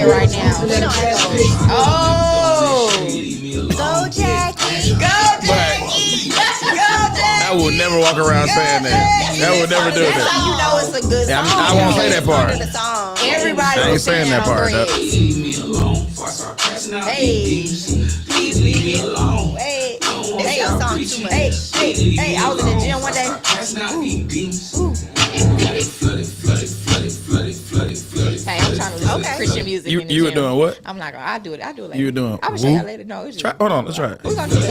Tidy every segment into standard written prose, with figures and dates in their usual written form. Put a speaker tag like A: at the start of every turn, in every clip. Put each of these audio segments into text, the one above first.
A: right now. Oh,
B: Go, Jackie.
A: go, Jackie. Go, Jackie.
C: I will never walk around saying that. I will never do
B: That's
C: that.
B: how you know it's a good song.
C: I won't say that part.
B: The song.
A: Everybody
C: I ain't
A: was
C: saying that part.
A: Hey,
B: Please leave me alone. Hey, this your song too much.
A: hey, I was in the gym one day. Hey, I'm trying to listen to Christian music. in the
C: You were
A: gym.
C: doing what?
A: I'm not gonna. I do it later.
C: You were doing
A: I will show
C: woo?
A: y'all later. No, it's just.
C: Hold on, let's try it.
A: We're gonna do it.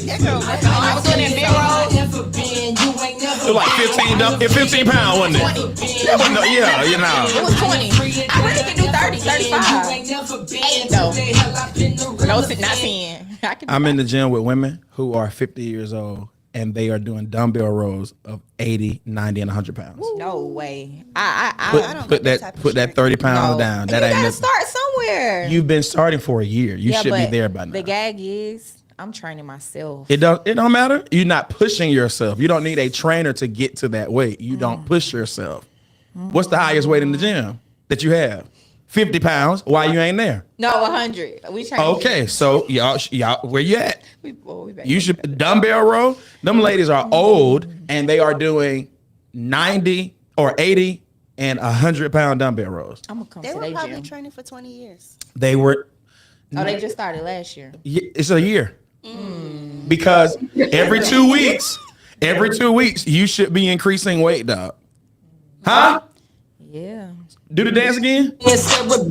B: That girl,
A: I was doing it in mid-roll.
C: It was like 15 pounds, wasn't it? That wasn't no, yeah, you know.
A: It was 20. I really can do 30, 35. 8 though. No, not 10. I can do
C: I'm in the gym with women who are 50 years old, and they are doing dumbbell rows of 80, 90, and 100 pounds.
A: No way. I don't
C: Put that 30 pounds down. That
A: you
C: ain't
A: gotta
C: nothing.
A: start somewhere.
C: You've been starting for a year. You should be
A: but
C: there by now.
A: The gag is I'm training myself.
C: It don't matter. You're not pushing yourself. You don't need a trainer to get to that weight. You don't push yourself. What's the highest weight in the gym that you have? 50 pounds. Why you ain't there?
A: No, 100. We train.
C: Okay, so y'all, where you at?
A: We back.
C: You should dumbbell row. Them ladies are old and they are doing 90 or 80 and 100-pound dumbbell rows.
A: I'm gonna come
B: They
A: to
B: were
A: their
B: probably
A: gym.
B: training for 20 years.
C: They were.
A: Oh, they just started last year.
C: It's a year. Because every 2 weeks, you should be increasing weight, dog. Huh?
A: Yeah.
C: Do the dance again?
A: I'm just gonna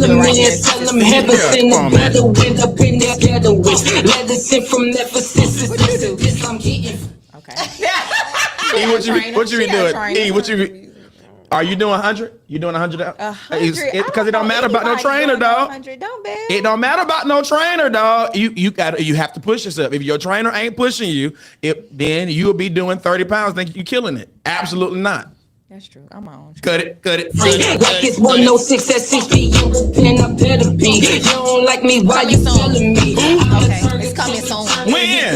A: do it right here. Okay.
C: E, what you be doing? E, what you be? Are you doing 100? You doing 100?
A: 100.
C: Because it don't matter about no trainer, dog.
A: 100 dumbbell.
C: It don't matter about no trainer, dog. You have to push yourself. If your trainer ain't pushing you, then you will be doing 30 pounds. Think you killing it? Absolutely not.
A: That's true. I'm my own.
C: Cut it.
D: Like it's 106 at 6 p.m. Then I better be. You don't like me, why you telling me?
A: Okay, it's coming soon.
C: When?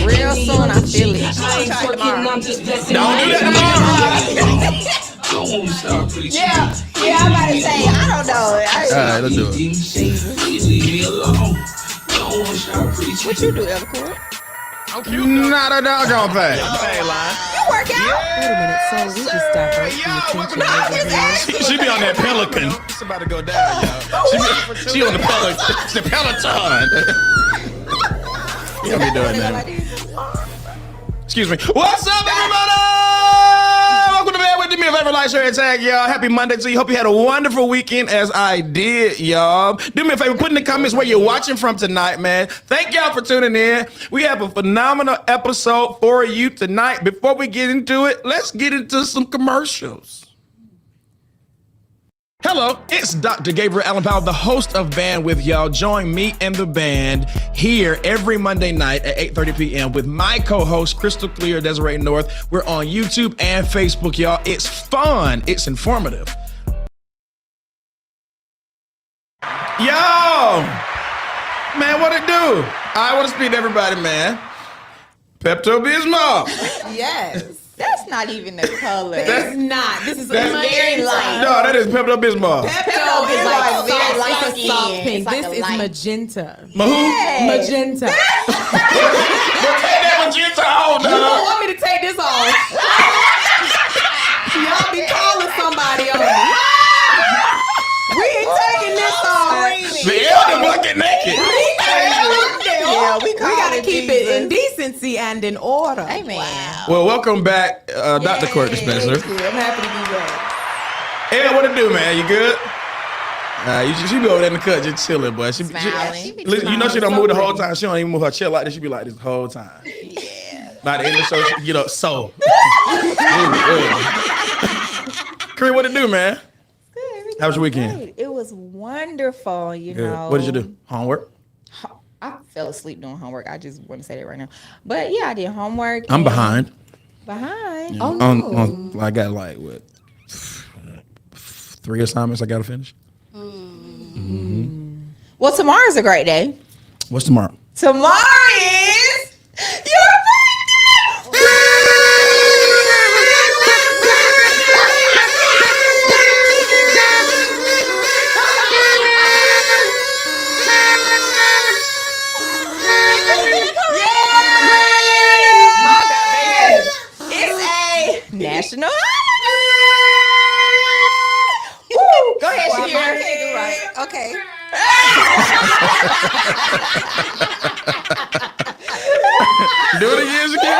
A: Real soon, I feel it.
C: Don't do that tomorrow.
A: Yeah, I'm about to say, I don't know.
C: All right, let's do it.
A: What you do, Elcourt?
C: Not a doggone thing.
A: You work out?
E: Wait a minute, so we just divert the attention over here.
C: She be on that Pelican. It's about to go down, y'all. She on the Pelican. The Peloton. You don't be doing that. Excuse me. What's up, everybody? Welcome to Bed with me. If ever like, share, and tag, y'all. Happy Monday to you. Hope you had a wonderful weekend as I did, y'all. Do me a favor, put in the comments where you're watching from tonight, man. Thank y'all for tuning in. We have a phenomenal episode for you tonight. Before we get into it, let's get into some commercials. Hello, it's Dr. Gabriel Allen Powell, the host of Band with y'all. Join me and the band here every Monday night at 8:30 p.m. with my co-host, Crystal Clear Desiree North. We're on YouTube and Facebook, y'all. It's fun. It's informative. Yo, man, what it do? I want to speak to everybody, man. Pepto-Bismol.
E: Yes.
A: That's not even the color.
E: It's not. This is
A: very light.
C: No, that is Pepto-Bismol.
E: Pepto
A: is like very light
E: soft
A: skin.
E: pink.
A: It's like
E: This
A: a
E: is
A: light-
E: magenta.
A: Hey.
E: Magenta.
C: Take that magenta out,
E: You don't
C: dog.
E: want me to take this off? Y'all be calling somebody on me. We ain't taking this off.
C: The elder bucket naked.
A: Yeah, we
E: gotta keep it in decency and in order.
A: Amen.
C: Well, welcome back, Dr. Courtney Spencer.
E: Thank you. I'm happy to be back.
C: Hey, what it do, man? You good? She be over there in the cut just chilling, boy.
A: Smiling.
C: Listen, you know she don't move the whole time. She don't even move her chair like this. She be like this the whole time.
A: Yeah.
C: By the end of the show, she get up so. Kareem, what it do, man?
A: Good.
C: How was your weekend?
A: Great. It was wonderful, you
C: Good.
A: know.
C: What did you do? Homework?
A: I fell asleep doing homework. I just want to say that right now. But yeah, I did homework.
C: I'm
A: and-
C: behind.
A: Behind?
E: Oh, no.
C: I got like, what, 3 assignments I got to finish?
A: Well, tomorrow's a great day.
C: What's tomorrow?
A: Tomorrow is your birthday!
C: Do it again, Shakira.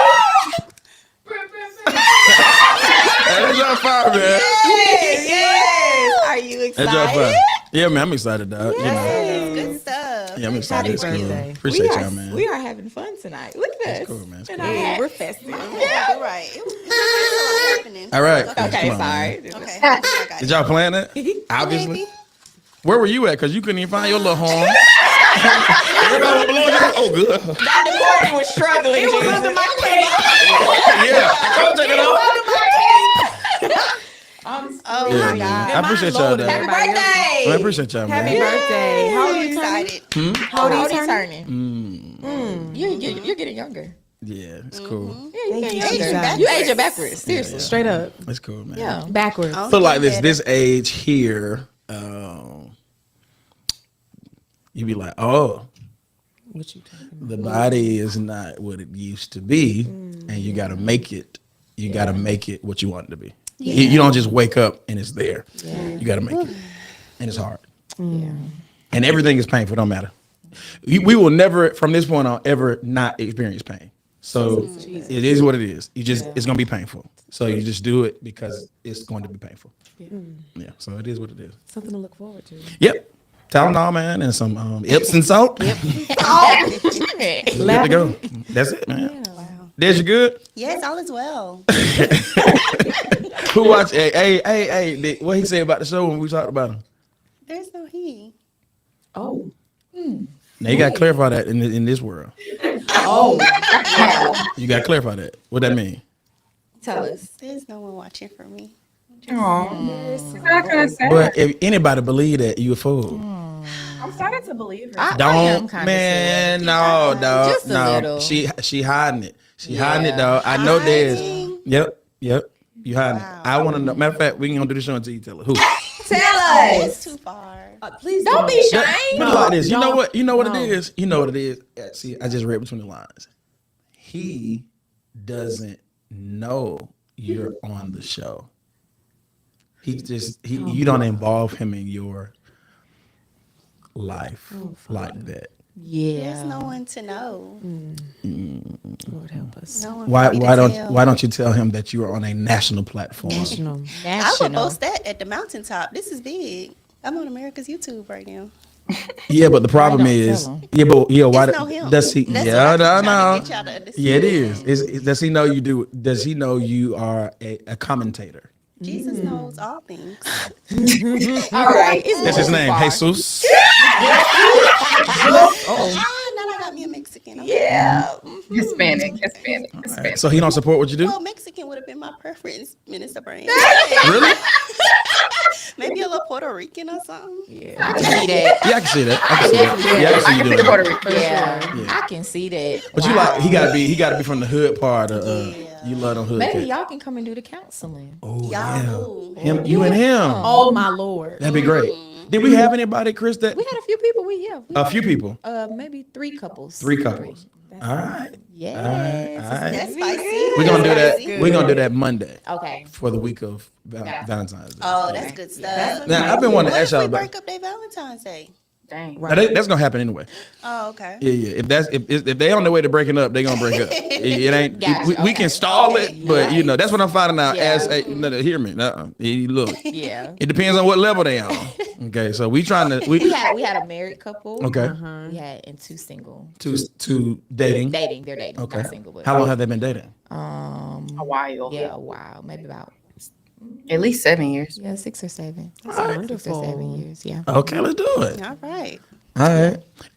C: That's your fire, man.
A: Yes. Are you
C: That's your
A: excited?
C: fire. Yeah, man, I'm excited, dog. You know.
B: Good stuff.
C: Yeah, I'm excited. It's cool.
E: birthday.
C: Appreciate y'all, man.
A: We are having fun tonight. Look at us.
C: Cool, man. It's
A: And
C: cool.
A: our hats.
E: We're festive.
B: Yeah, you're right. It was happening.
C: All right.
A: Okay,
C: Come on,
A: sorry.
C: man.
B: Okay, I got
C: Did
B: it.
C: y'all plan that? Obviously.
B: Maybe.
C: Where were you at? Because you couldn't even find your little horn. Everybody was blowing you. Oh, good.
A: Dr. Gordon was struggling. It was under my
C: Yeah. Come take it off.
B: Oh
C: Yeah,
B: my
C: man.
B: God.
C: I appreciate y'all, dog.
A: Happy
E: Everybody else.
A: birthday.
C: I appreciate y'all, man.
E: Happy birthday. How old are
B: I'm
E: you turning?
B: excited.
A: How old are you turning? You're getting younger.
C: Yeah, it's cool.
A: Yeah, you getting
E: you.
A: younger.
E: Aging
A: You aging backwards. Seriously.
E: Straight up.
C: It's cool, man.
A: Yeah.
E: Backwards.
B: I'm
C: Feel like
B: getting
C: this
B: better.
C: age here, you be like, oh,
E: What you talking about?
C: the body is not what it used to be, and you got to make it. You got to make it what you want it to be. You don't just wake up and it's there. You got to make it, and it's hard. And everything is painful. Don't matter. We will never, from this point on, ever not experience pain. So it is what it is. You just it's gonna be painful. So you just do it because it's going to be painful. Yeah. So it is what it is.
E: Something to look forward to.
C: Yep. Tylenol, man, and some Epsom salt. Yep. Good to go. That's it, man.
B: Wow.
C: Des, you good?
B: Yes, all is well.
C: Who watched? Hey, what he say about the show when we talked about him?
B: There's no he.
E: Oh.
C: Now you got to clarify that in this world.
A: Oh.
C: You got to clarify that. What that mean?
A: Tell us.
B: There's no one watching for me.
C: But if anybody believe that, you a fool.
E: I'm starting to believe her.
A: I am
C: Don't,
A: kinda
C: man,
A: sad.
C: no, dog,
A: Just a
C: no.
A: little.
C: She hiding it. She hiding it, dog. I know there's.
B: Hiding?
C: Yep. You hiding it.
B: Wow.
C: I want to know. Matter of fact, we ain't gonna do the show until you tell her who.
A: Tell
B: It's
A: us.
B: too far.
E: Please
A: Don't be
C: Put
A: ashamed.
C: it like this. You know
E: Don't.
C: what? You know what it is. You know what it is. Yeah, see, I just read between the lines. He doesn't know you're on the show. You don't involve him in your life like that.
B: There's no one to know.
E: Lord help us.
B: No one
C: Why
B: for me to
C: why don't
B: tell.
C: why don't you tell him that you are on a national platform?
E: National.
B: I would
A: National.
B: post that at the mountaintop. This is big. I'm on America's YouTube right now.
C: Yeah, but the problem
A: don't
C: is,
A: tell him?
C: why
B: It's no him.
C: does he?
B: That's
C: Yeah,
B: what I'm trying
C: no.
B: to get y'all to understand.
C: Yeah, it is. Does he know you do? Does he know you are a commentator?
B: Jesus knows all things.
A: All right.
C: That's his name, Jesus.
B: Now I got me a Mexican. Okay.
A: Yeah.
F: Hispanic.
C: So he don't support what you do?
B: Well, Mexican would have been my preference, Minister Brand.
C: Really?
B: Maybe a little Puerto Rican or something.
A: I can see that.
C: Yeah, I can see that. I can see that. Yeah, I can see you doing that.
F: Puerto Rico.
A: Yeah. I can see that.
C: But you like he gotta be from the hood part of you love them hood
A: Maybe
C: cats.
A: y'all can come and do the counseling.
C: Oh
B: Y'all.
C: yeah. Him, you and him.
E: Oh my Lord.
C: That'd be great. Did we have anybody, Chris, that
A: We had a few people.
C: a few people?
A: Maybe 3 couples.
C: 3 couples. All right.
A: Yes.
C: All right.
B: That's spicy.
C: We're gonna do that.
B: Spicy.
C: We're gonna do that Monday
A: Okay.
C: for the week of Valentine's Day.
B: Oh, that's good stuff.
C: Now I've been wanting to
B: What
C: ask
B: if we
C: y'all about.
B: break up their Valentine's Day?
F: Dang.
C: Now, that's gonna happen anyway.
B: Oh, okay.
C: Yeah. If they on their way to breaking up, they gonna break up. It ain't.
A: Gotcha.
C: We can stall it, but that's what I'm finding out.
A: Yeah.
C: As hear me. Look,
A: Yeah.
C: it depends on what level they on. Okay, so we trying to
A: We had a married couple.
C: Okay.
A: We had and 2 single.
C: to dating.
A: Dating. They're dating.
C: Okay.
A: Not single, but
C: How long have they been dating?
F: A while.
A: Yeah, a while. Maybe about
F: At least 7 years.
A: 6 or 7.
E: That's
A: 6 or
E: wonderful.
A: 7 years. Yeah.
C: Okay, let's do it.
B: All right.
C: All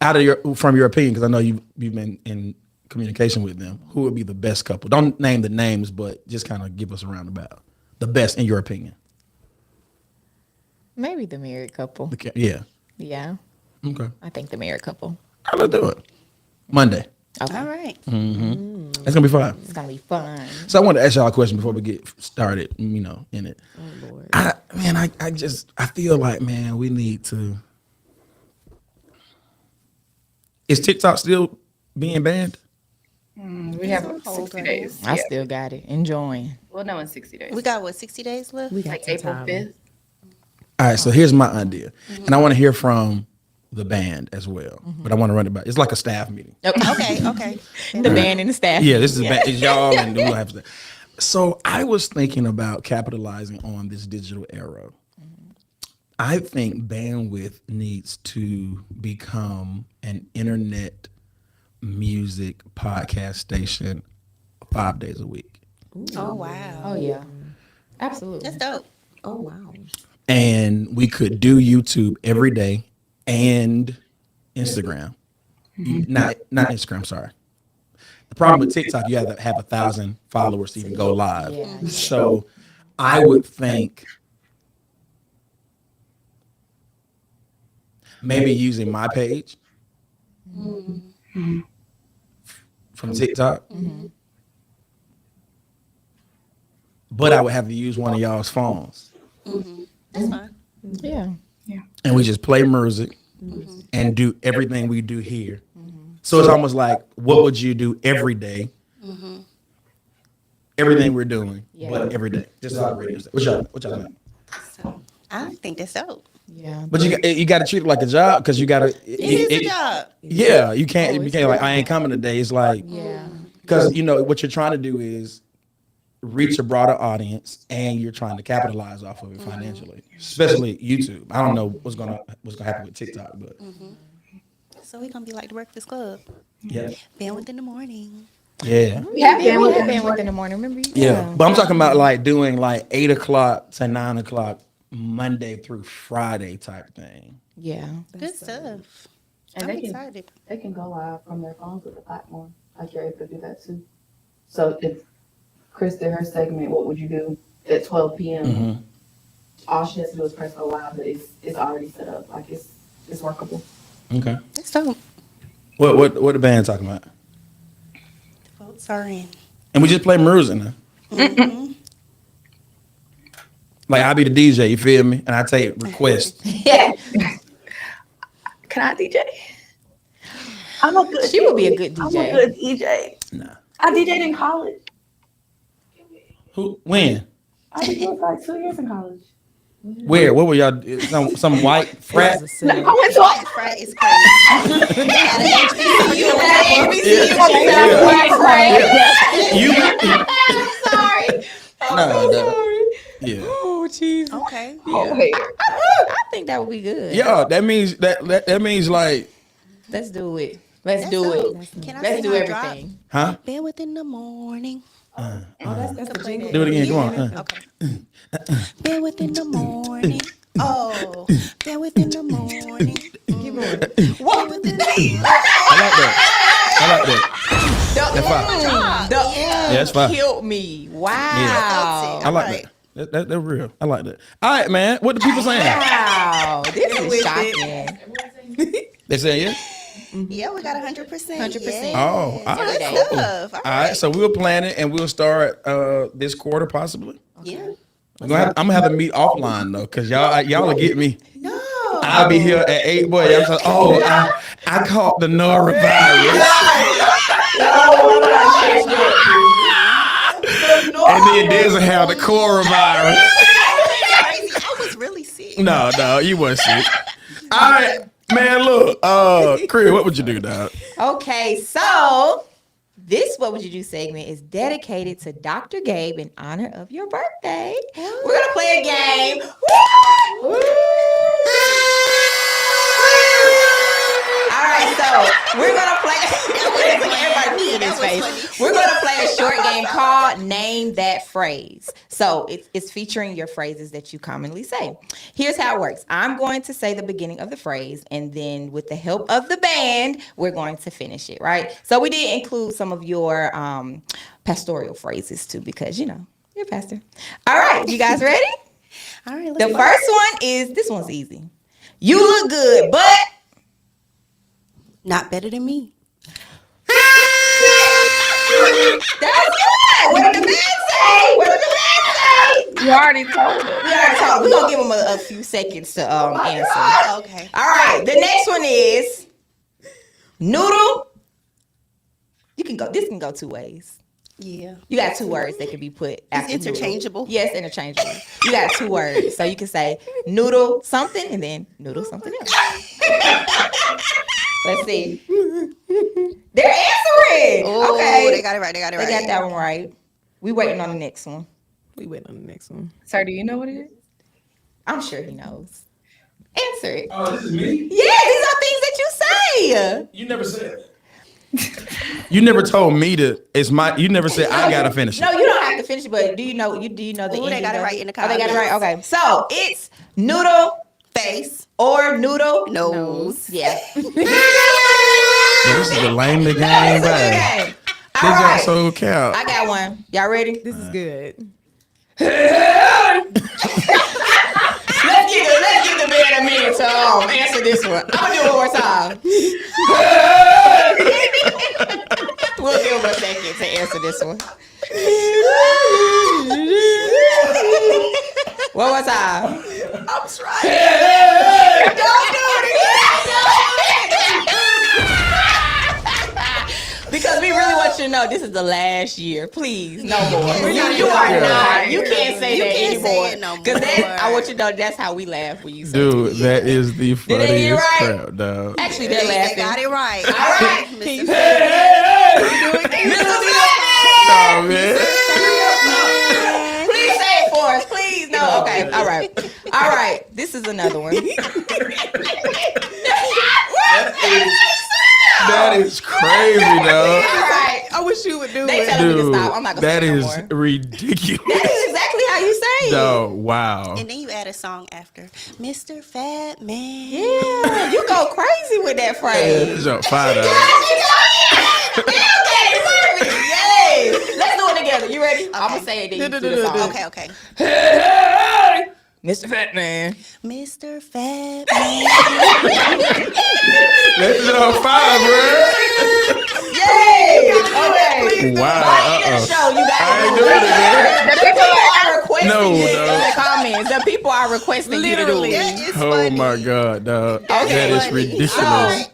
C: right. From your opinion, because I know you've been in communication with them. Who would be the best couple? Don't name the names, but just kind of give us a roundabout. The best in your opinion.
A: Maybe the married couple.
C: Okay. Yeah.
A: Yeah.
C: Okay.
A: I think the married couple.
C: All right, let's do it. Monday.
A: Okay.
B: All right.
C: That's gonna be fun.
A: It's gonna be fun.
C: So I want to ask y'all a question before we get started. In it.
A: Oh Lord.
C: I feel like, man, we need to. Is TikTok still being banned?
F: We have 60 days.
A: I
F: Yeah.
A: still got it. Enjoying.
F: We'll know in 60 days.
B: We got, 60 days left?
E: We got
F: Like
E: some
F: April
E: time.
F: 5th.
C: All right, so here's my idea, and I want to hear from the band as well. But I want to run it by. It's like a staff meeting.
A: Okay. The band and the staff.
C: Yeah, this is it's y'all and we'll have to. So I was thinking about capitalizing on this digital era. I think bandwidth needs to become an internet music podcast station 5 days a week.
A: Oh wow.
B: Oh yeah, absolutely.
A: That's dope.
E: Oh wow.
C: And we could do YouTube every day and Instagram. Not Instagram, sorry. The problem with TikTok, you have to have 1,000 followers to even go live.
B: Yeah.
C: So I would think maybe using my page from TikTok. But I would have to use one of y'all's phones.
A: That's fine.
B: Yeah.
C: And we just play music and do everything we do here. So it's almost like, what would you do every day? Everything we're doing, but every day. Just like radio. What y'all think?
A: So I think that's dope.
B: Yeah.
C: But you got to treat it like a job because you got to.
A: It is a job.
C: Yeah, you can't like I ain't coming today. It's like
B: Yeah.
C: because what you're trying to do is reach a broader audience, and you're trying to capitalize off of it financially, especially YouTube. I don't know what's gonna happen with TikTok, but
A: So we're gonna be like the Breakfast Club.
C: yeah,
A: Bandwidth in the morning.
C: yeah,
B: We have bandwidth in the morning. Remember?
C: yeah. But I'm talking about like doing like 8 o'clock to 9 o'clock Monday through Friday type thing.
B: Yeah.
A: Good stuff.
F: And
A: I'm excited.
F: they can go live from their phones with the platform. Like you're able to do that too. So if Chris did her segment, what would you do at 12 p.m.? All she has to do is press go live, but it's already set up. Like it's workable.
C: Okay.
A: That's dope.
C: What the band talking about?
A: The votes are in.
C: And we just play music now. Like I'll be the DJ, you feel me? And I take requests.
B: Yeah.
F: Can I DJ? I'm a good.
B: She would be a good DJ.
F: I'm a good DJ.
C: Nah.
F: I DJ'd in college.
C: Who? When?
F: I DJ'd for like 2 years in college.
C: Where? What were y'all? Some white frat?
F: No, I went to
A: White frat is crazy.
C: You?
A: Sorry.
C: No. Yeah.
B: Oh, jeez.
A: Okay.
B: I think that would be good.
C: Yeah. That means that means like,
B: Let's do it. Let's
A: That's
B: do
A: dope.
B: it.
A: Can I
B: Let's
A: sing
B: do
A: my
B: everything.
C: huh?
A: Bandwidth in the morning.
B: That's the jingle.
C: Do it again. Come on.
A: Okay. Bandwidth in the morning. Oh, bandwidth in the morning.
B: Keep going.
A: Bandwidth in the
C: I like that. That's fine. Yeah, that's fine.
B: Killed me. Wow.
C: I like that. That's real. I like that. All right, man. What the people saying?
B: Wow. This is shocking.
C: They saying yeah?
A: Yeah, we got 100%.
B: 100%.
C: Oh, all right.
A: Good
C: Cool.
A: stuff.
C: All right. So we'll plan it and we'll start this quarter possibly.
A: Yeah.
C: I'm gonna have to meet offline though, cause y'all will get me.
A: No.
C: I'll be here at 8. Boy, I'm like, I caught the norovirus. And then Denzel had the coronavirus.
A: Crazy. I was really sick.
C: No, you wasn't sick. All right, man. Look, Chris, what would you do, dog?
B: Okay, so this What Would You Do segment is dedicated to Dr. Gabe in honor of your birthday. We're going to play a game. Woo! All right, so we're going to play. Everybody peed in his face. We're going to play a short game called Name That Phrase. So it's featuring your phrases that you commonly say. Here's how it works. I'm going to say the beginning of the phrase, and then with the help of the band, we're going to finish it, right? So we did include some of your pastoral phrases too, because, you're a pastor. All right, you guys ready?
A: All right.
B: The first one is, this one's easy. You look good, but...
A: Not better than me.
B: That's good. What did the man say?
F: You already told her.
B: We're going to give him a few seconds to answer.
A: Okay.
B: All right. The next one is noodle. This can go 2 ways.
A: Yeah.
B: You got 2 words that can be put after
A: It's interchangeable.
B: Noodle. Yes, interchangeable. You got 2 words. So you can say noodle something and then noodle something else. Let's see. They're answering.
E: Oh,
B: Okay.
E: they got it right. They got it right.
B: They got that one right. We waiting on the next one.
G: We wait on the next one.
F: Sir, do you know what it is?
B: I'm sure he knows. Answer it.
C: Oh, this is me?
B: Yeah, these are things that you say.
C: You never said that. You never told me to. It's my. You never said I gotta finish it.
B: No, you don't have to finish it. But do you know? Do you know the?
E: Ooh, they
B: ending
E: got it
B: of-
E: right in the
B: Oh, they got it right.
E: comments.
B: Okay, so it's noodle
E: Face.
B: or noodle
E: Nose.
B: Yeah.
C: This is the lame game,
B: Okay.
C: bro.
B: All
C: This
B: right.
C: is so cow.
B: I got one. Y'all ready?
G: This is good.
B: Let's give the man a minute to answer this one. I'm gonna do it one more time. We'll give him a second to answer this one. One more time.
E: I'm trying.
B: Don't do it again. Because we really want you to know this is the last year. Please, no more. You are not. You can't say
E: You
B: that
E: can't say
B: anymore.
E: it no
B: Because
E: more.
B: I want you to know that's how we laugh when you say
C: Dude, that is the
B: they get it
C: funniest
B: right?
C: crap, dog.
B: Actually, they're
E: They
B: laughing.
E: got it right.
B: All right.
E: Mr.
C: Oh, man.
B: Please say it for us. Please. No. Okay. All right. All right. This is another one.
C: That is crazy, dog.
B: All right.
G: I wish you would do
B: They
G: it.
B: tell me to
C: Dude,
B: stop. I'm not gonna
C: that
B: say no
C: is
B: more.
C: ridiculous.
B: That is exactly how you say it.
C: No, wow.
E: And then you add a song after. Mr. Fat Man.
B: Yeah. You go crazy with that phrase.
C: Jump fire, dog.
B: Yay. Let's do it together. You ready? I'm gonna say it. Then you do the song.
E: Okay, okay.
B: Mr. Fat Man.
E: Mr. Fat Man.
C: Let's jump fire, bro.
B: Yay. Okay.
C: Wow.
B: By the end of the show, you got
C: I ain't doing it, man.
B: The people are requesting
C: No,
B: it in
C: dog.
B: the comments. The people are requesting you to do it.
E: It's
C: Oh
E: funny.
C: my God, dog.
B: Okay.
C: That is
E: Funny.
C: ridiculous.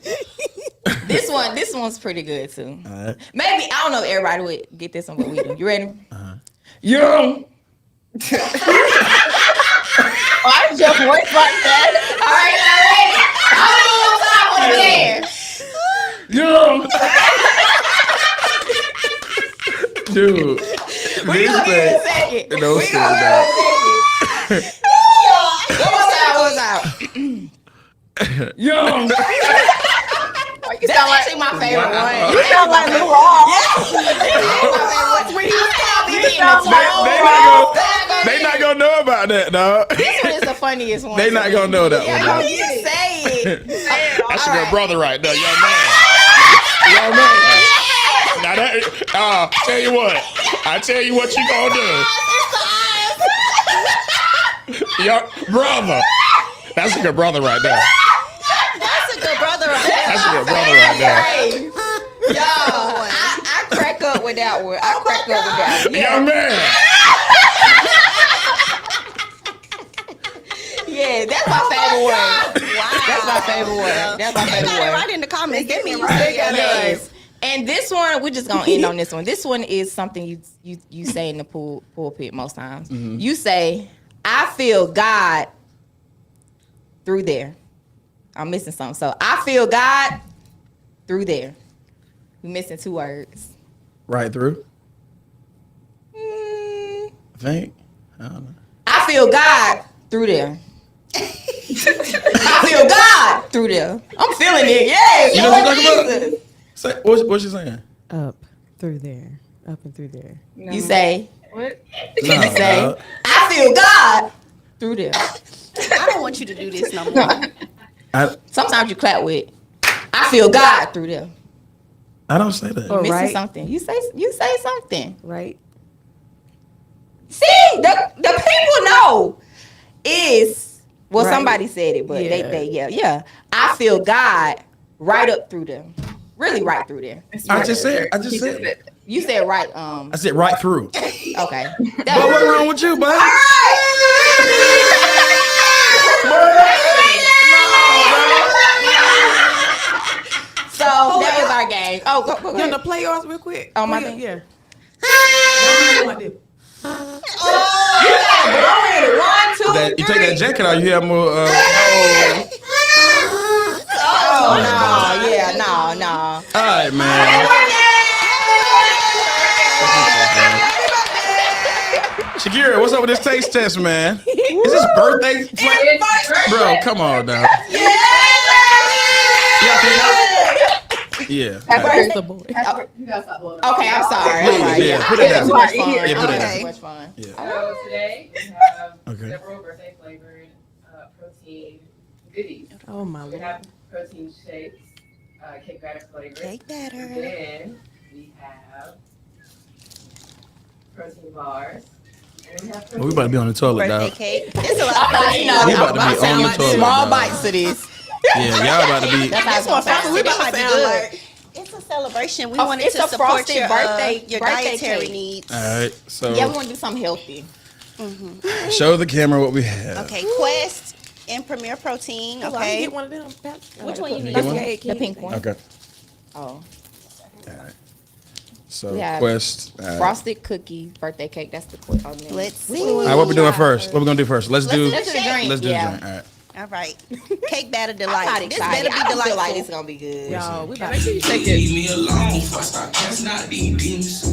B: This one's pretty good too.
C: Alright.
B: Maybe I don't know if everybody would get this one, but we do. You ready? Young.
F: Why is your voice like that?
B: All right, y'all ready? I'm gonna do it again.
C: Dude.
B: We
C: This
B: gonna give it a
C: thing.
B: second.
C: No
B: We
C: shit,
B: gonna
C: dog.
B: give it a second. One more time. Young. That's actually my favorite
C: Wow.
B: one.
F: You sound like Lou
C: They not gonna know about that, dog.
B: This one is the funniest one.
C: They not gonna know that one,
B: Yeah,
C: dog.
B: you say it.
C: That's
B: All
C: your
B: right.
C: brother right there, young man. Young man. Now that, tell you what. I tell you what you gonna do. Your brother. That's a good brother right there.
E: That's a good brother right there.
C: That's a good brother right there.
B: Hey, y'all, I crack up with that one. I crack up with that one.
C: Young man.
B: Yeah, that's my favorite one.
E: Wow.
B: That's my favorite one. That's my
E: They
B: favorite
E: got it
B: one.
E: right in the comments. That means you said it.
B: Yes. And this one, we're just gonna end on this one. This one is something you say in the pulpit most times. You say, "I feel God through there." I'm missing something. So I feel God through there. We're missing two words.
C: Right through.
B: Mm,
C: I think. I don't know.
B: I feel God through there. I feel God through there. I'm feeling it. Yes.
C: You know what I'm talking about?
B: Jesus.
C: Say, what's she saying?
G: Up through there. Up and through there.
B: You say,
F: What?
C: No,
B: you say,
C: dog.
B: I feel God through there.
E: I don't want you to do this no more.
B: Sometimes you clap with, I feel God through there.
C: I don't say that.
G: Or
B: Missing
G: right.
B: something. You say something.
G: Right.
B: See, the people know is well,
G: Right.
B: somebody said it, but
G: Yeah.
B: they yeah. I feel God right up through them. Really right through there.
C: I just said it.
B: You said right,
C: I said right through.
B: okay.
C: But what's wrong with you, bud?
B: So that was our game. Oh, go
G: You want
B: ahead.
G: to play yours real quick?
B: Oh, my
G: Play
B: thing?
G: it, yeah. Like this.
B: One, two,
C: You take that jacket out, you have more.
B: No.
C: All right, man. Shakira, what's up with this taste test, man? Is this birthday? Bro, come on now. Yeah.
G: That's the boy.
F: You gotta stop blowing up.
B: Okay, I'm sorry.
C: Please,
B: All right.
C: yeah, put it down.
B: Too much fun.
C: Yeah, put it
B: Okay.
C: down.
B: Too much fun.
C: Yeah.
F: So today we have
C: Okay.
F: several birthday flavored protein goodies.
G: Oh my
F: We
G: lord.
F: have protein shakes, cake batter flavored.
E: Cake batter.
F: Then we have protein bars. And we have
C: Well, we about to be on the toilet,
E: Birthday
C: dog.
E: cake. It's a lot of
B: You know,
C: We about to be
B: I
C: on
B: sound
C: the
B: like
C: toilet,
B: small
C: dog.
B: bites of this.
C: Yeah, y'all about to be.
B: That's how it's gonna sound.
E: We might be
G: sound
E: good.
G: like-
E: It's a celebration. We
B: Oh,
E: wanted
B: it's
E: to
B: a
E: support
B: frosted
E: your
B: birthday
E: your
B: birthday
E: dietary
B: cake.
E: needs.
C: All right, so
B: Yeah, we want to do something healthy.
C: show the camera what we have.
E: Okay, Quest and Premier Protein.
G: Okay.
E: Okay.
G: Get one of them.
B: Which one you
C: You
B: need?
C: get one?
B: The pink one.
C: Okay.
B: Oh,
C: All right. So
B: We have
C: Quest. All right.
B: frosted cookie birthday cake. That's the quick.
E: Let's see.
C: All right, what we doing first? What we gonna do first? Let's do.
B: Let's do the drink.
C: Let's do
B: Yeah.
C: the drink. All right.
E: All right. Cake batter
B: I'm
E: delight.
B: not
E: This
B: excited.
E: better be
B: I don't feel
E: delightful.
B: like it's gonna be good.
G: Y'all, we about to
H: Leave me alone before I start passing out these demons.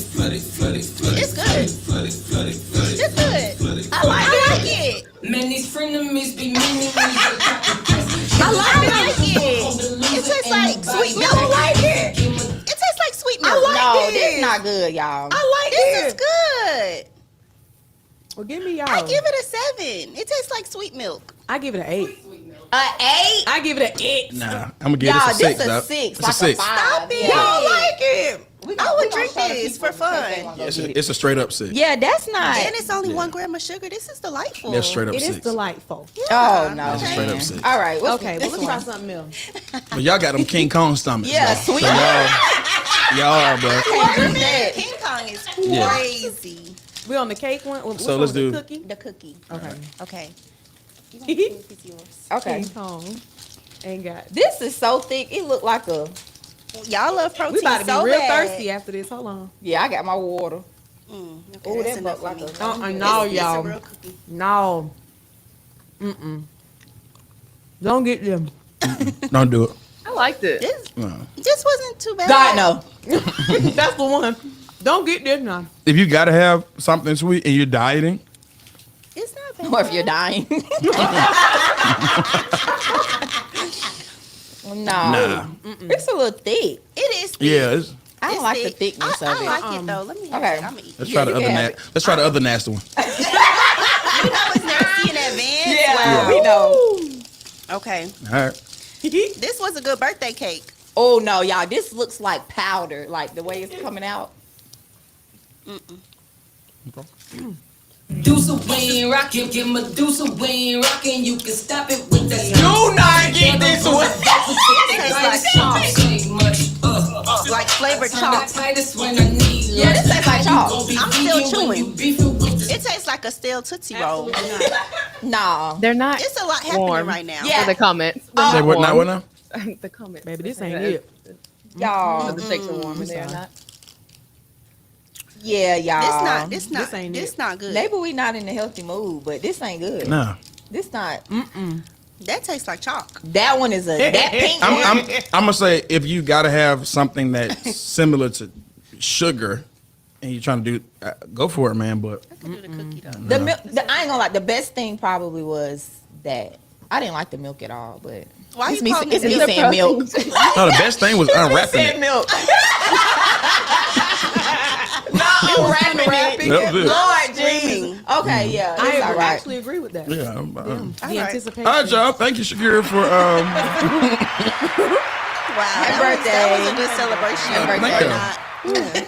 E: It's good. It's good. I like it.
H: Man, these frenemies be meaning
E: I like it. It tastes like sweet milk. I like it. It tastes like sweet milk.
B: No, this is not good, y'all.
G: I like
E: This
G: it.
E: is good.
G: Well, give me y'all.
E: I give it a 7. It tastes like sweet milk.
G: I give it an 8.
B: 8.
G: I give it an 8.
C: Nah, I'm gonna give
B: Y'all,
C: this a 6.
B: this a
C: dog.
B: 6.
C: It's
B: Like
C: a 6.
B: a 5.
E: Stop it.
B: Yeah.
E: Y'all like it.
B: We
E: I would
B: we
E: drink
B: show the
E: this
B: people
E: for fun.
B: in case they wanna go get it.
C: It's a straight up 6.
B: Yeah, that's not.
E: And it's only
C: Yeah.
E: 1 gram of sugar. This is delightful.
C: That's straight up
G: It
C: 6.
G: is delightful.
B: Oh no.
C: That's a straight up
B: man.
C: 6.
B: All right. What's
G: Okay,
B: this
G: well, let's try
B: one?
G: something else.
C: But y'all got them King Kong stomachs.
B: Yeah,
C: though.
B: sweet.
C: So y'all, bro.
B: Can't drink that.
E: King Kong is
C: Yeah.
E: crazy.
G: We on the cake one. Which
C: So
G: one
C: let's
G: was the
C: do-
G: cookie.
E: The cookie.
G: Okay.
E: Okay.
B: Okay.
G: King Kong. Ain't got.
B: This is so thick. It looked like a.
E: Y'all love protein
G: We about to be
E: so
G: real
E: bad.
G: thirsty after this. Hold on.
B: Yeah, I got my water.
E: Okay,
B: Oh,
E: that's
B: that
E: enough
B: look
E: for
B: like
E: me.
B: a.
G: No,
E: It's a
G: y'all.
E: real cookie.
G: No. Don't get them.
C: Don't do it.
I: I liked it.
E: This wasn't too bad.
B: God no.
G: That's the one. Don't get this now.
C: If you gotta have something sweet and you're dieting,
E: It's not bad.
B: Or if you're dying. No.
C: Nah.
B: It's a little thick.
E: It is.
C: yeah. It's,
B: I don't
E: It's
B: like
E: thick.
B: the thickness
E: I
B: of it.
E: like it though. Let me have
B: Okay.
E: it. I'm gonna eat.
C: let's
E: it.
C: try the
B: you
C: other
B: can have
C: let's try the other nasty one.
E: I was nasty in advance.
B: Yeah,
E: Wow.
B: we know.
E: Okay.
C: All right.
E: This was a good birthday cake.
B: Oh no, y'all! This looks like powder, like the way it's coming out.
H: Deuce a wing rockin', give Medusa wing rockin'. You can stop it with that.
B: Do not get this one.
E: Like flavored chalk.
B: Yeah, this tastes like chalk.
E: I'm still chewing. It tastes like a stale Tootsie Roll.
B: Nah.
I: They're not
E: It's a lot happening
I: warm
E: right now.
B: Yeah.
I: for the comments.
C: They what not what now?
I: The comments.
G: Baby, this ain't it.
B: Y'all.
I: The shakes are warm, and they're
G: sorry.
I: not.
B: Yeah, y'all.
E: This
G: ain't it.
E: not good.
B: Maybe we not in a healthy mood, but this ain't good.
C: No.
B: This not.
E: That tastes like chalk.
B: That one is a that pink one.
C: I'm gonna say if you gotta have something that's similar to sugar, and you're trying to do, go for it, man. But
E: I could do the cookie though.
B: The milk. I ain't gonna lie. The best thing probably was that I didn't like the milk at all, but
E: Why
B: it's
E: you
B: me.
E: calling
B: It's
E: it
B: me
E: milk?
B: saying milk.
C: no, the best thing was unwrapping
B: Said
C: it.
B: milk. No, unwrapping it.
C: That was it.
B: Lord Jesus. Okay, yeah,
G: I
B: it's all right.
G: actually agree with that.
C: Yeah.
G: The
E: right.
G: anticipation.
C: All right, y'all. Thank you, Shakira, for
E: Wow, that was a good celebration.
C: Thank you.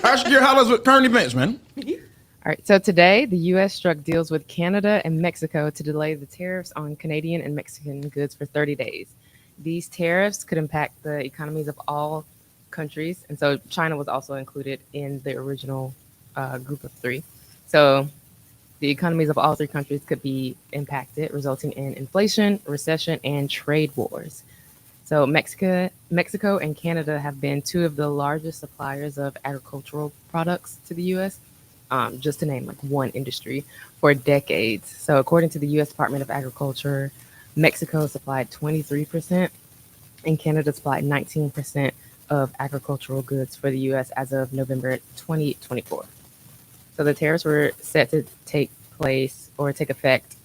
C: All right, Shakira, holla us with current events, man.
I: All right. So today, the U.S. struck deals with Canada and Mexico to delay the tariffs on Canadian and Mexican goods for 30 days. These tariffs could impact the economies of all countries, and so China was also included in the original group of 3. So the economies of all 3 countries could be impacted, resulting in inflation, recession, and trade wars. So Mexico and Canada have been 2 of the largest suppliers of agricultural products to the U.S., just to name like one industry, for decades. So according to the U.S. Department of Agriculture, Mexico supplied 23%, and Canada supplied 19% of agricultural goods for the U.S. as of November 2024. So the tariffs were set to take effect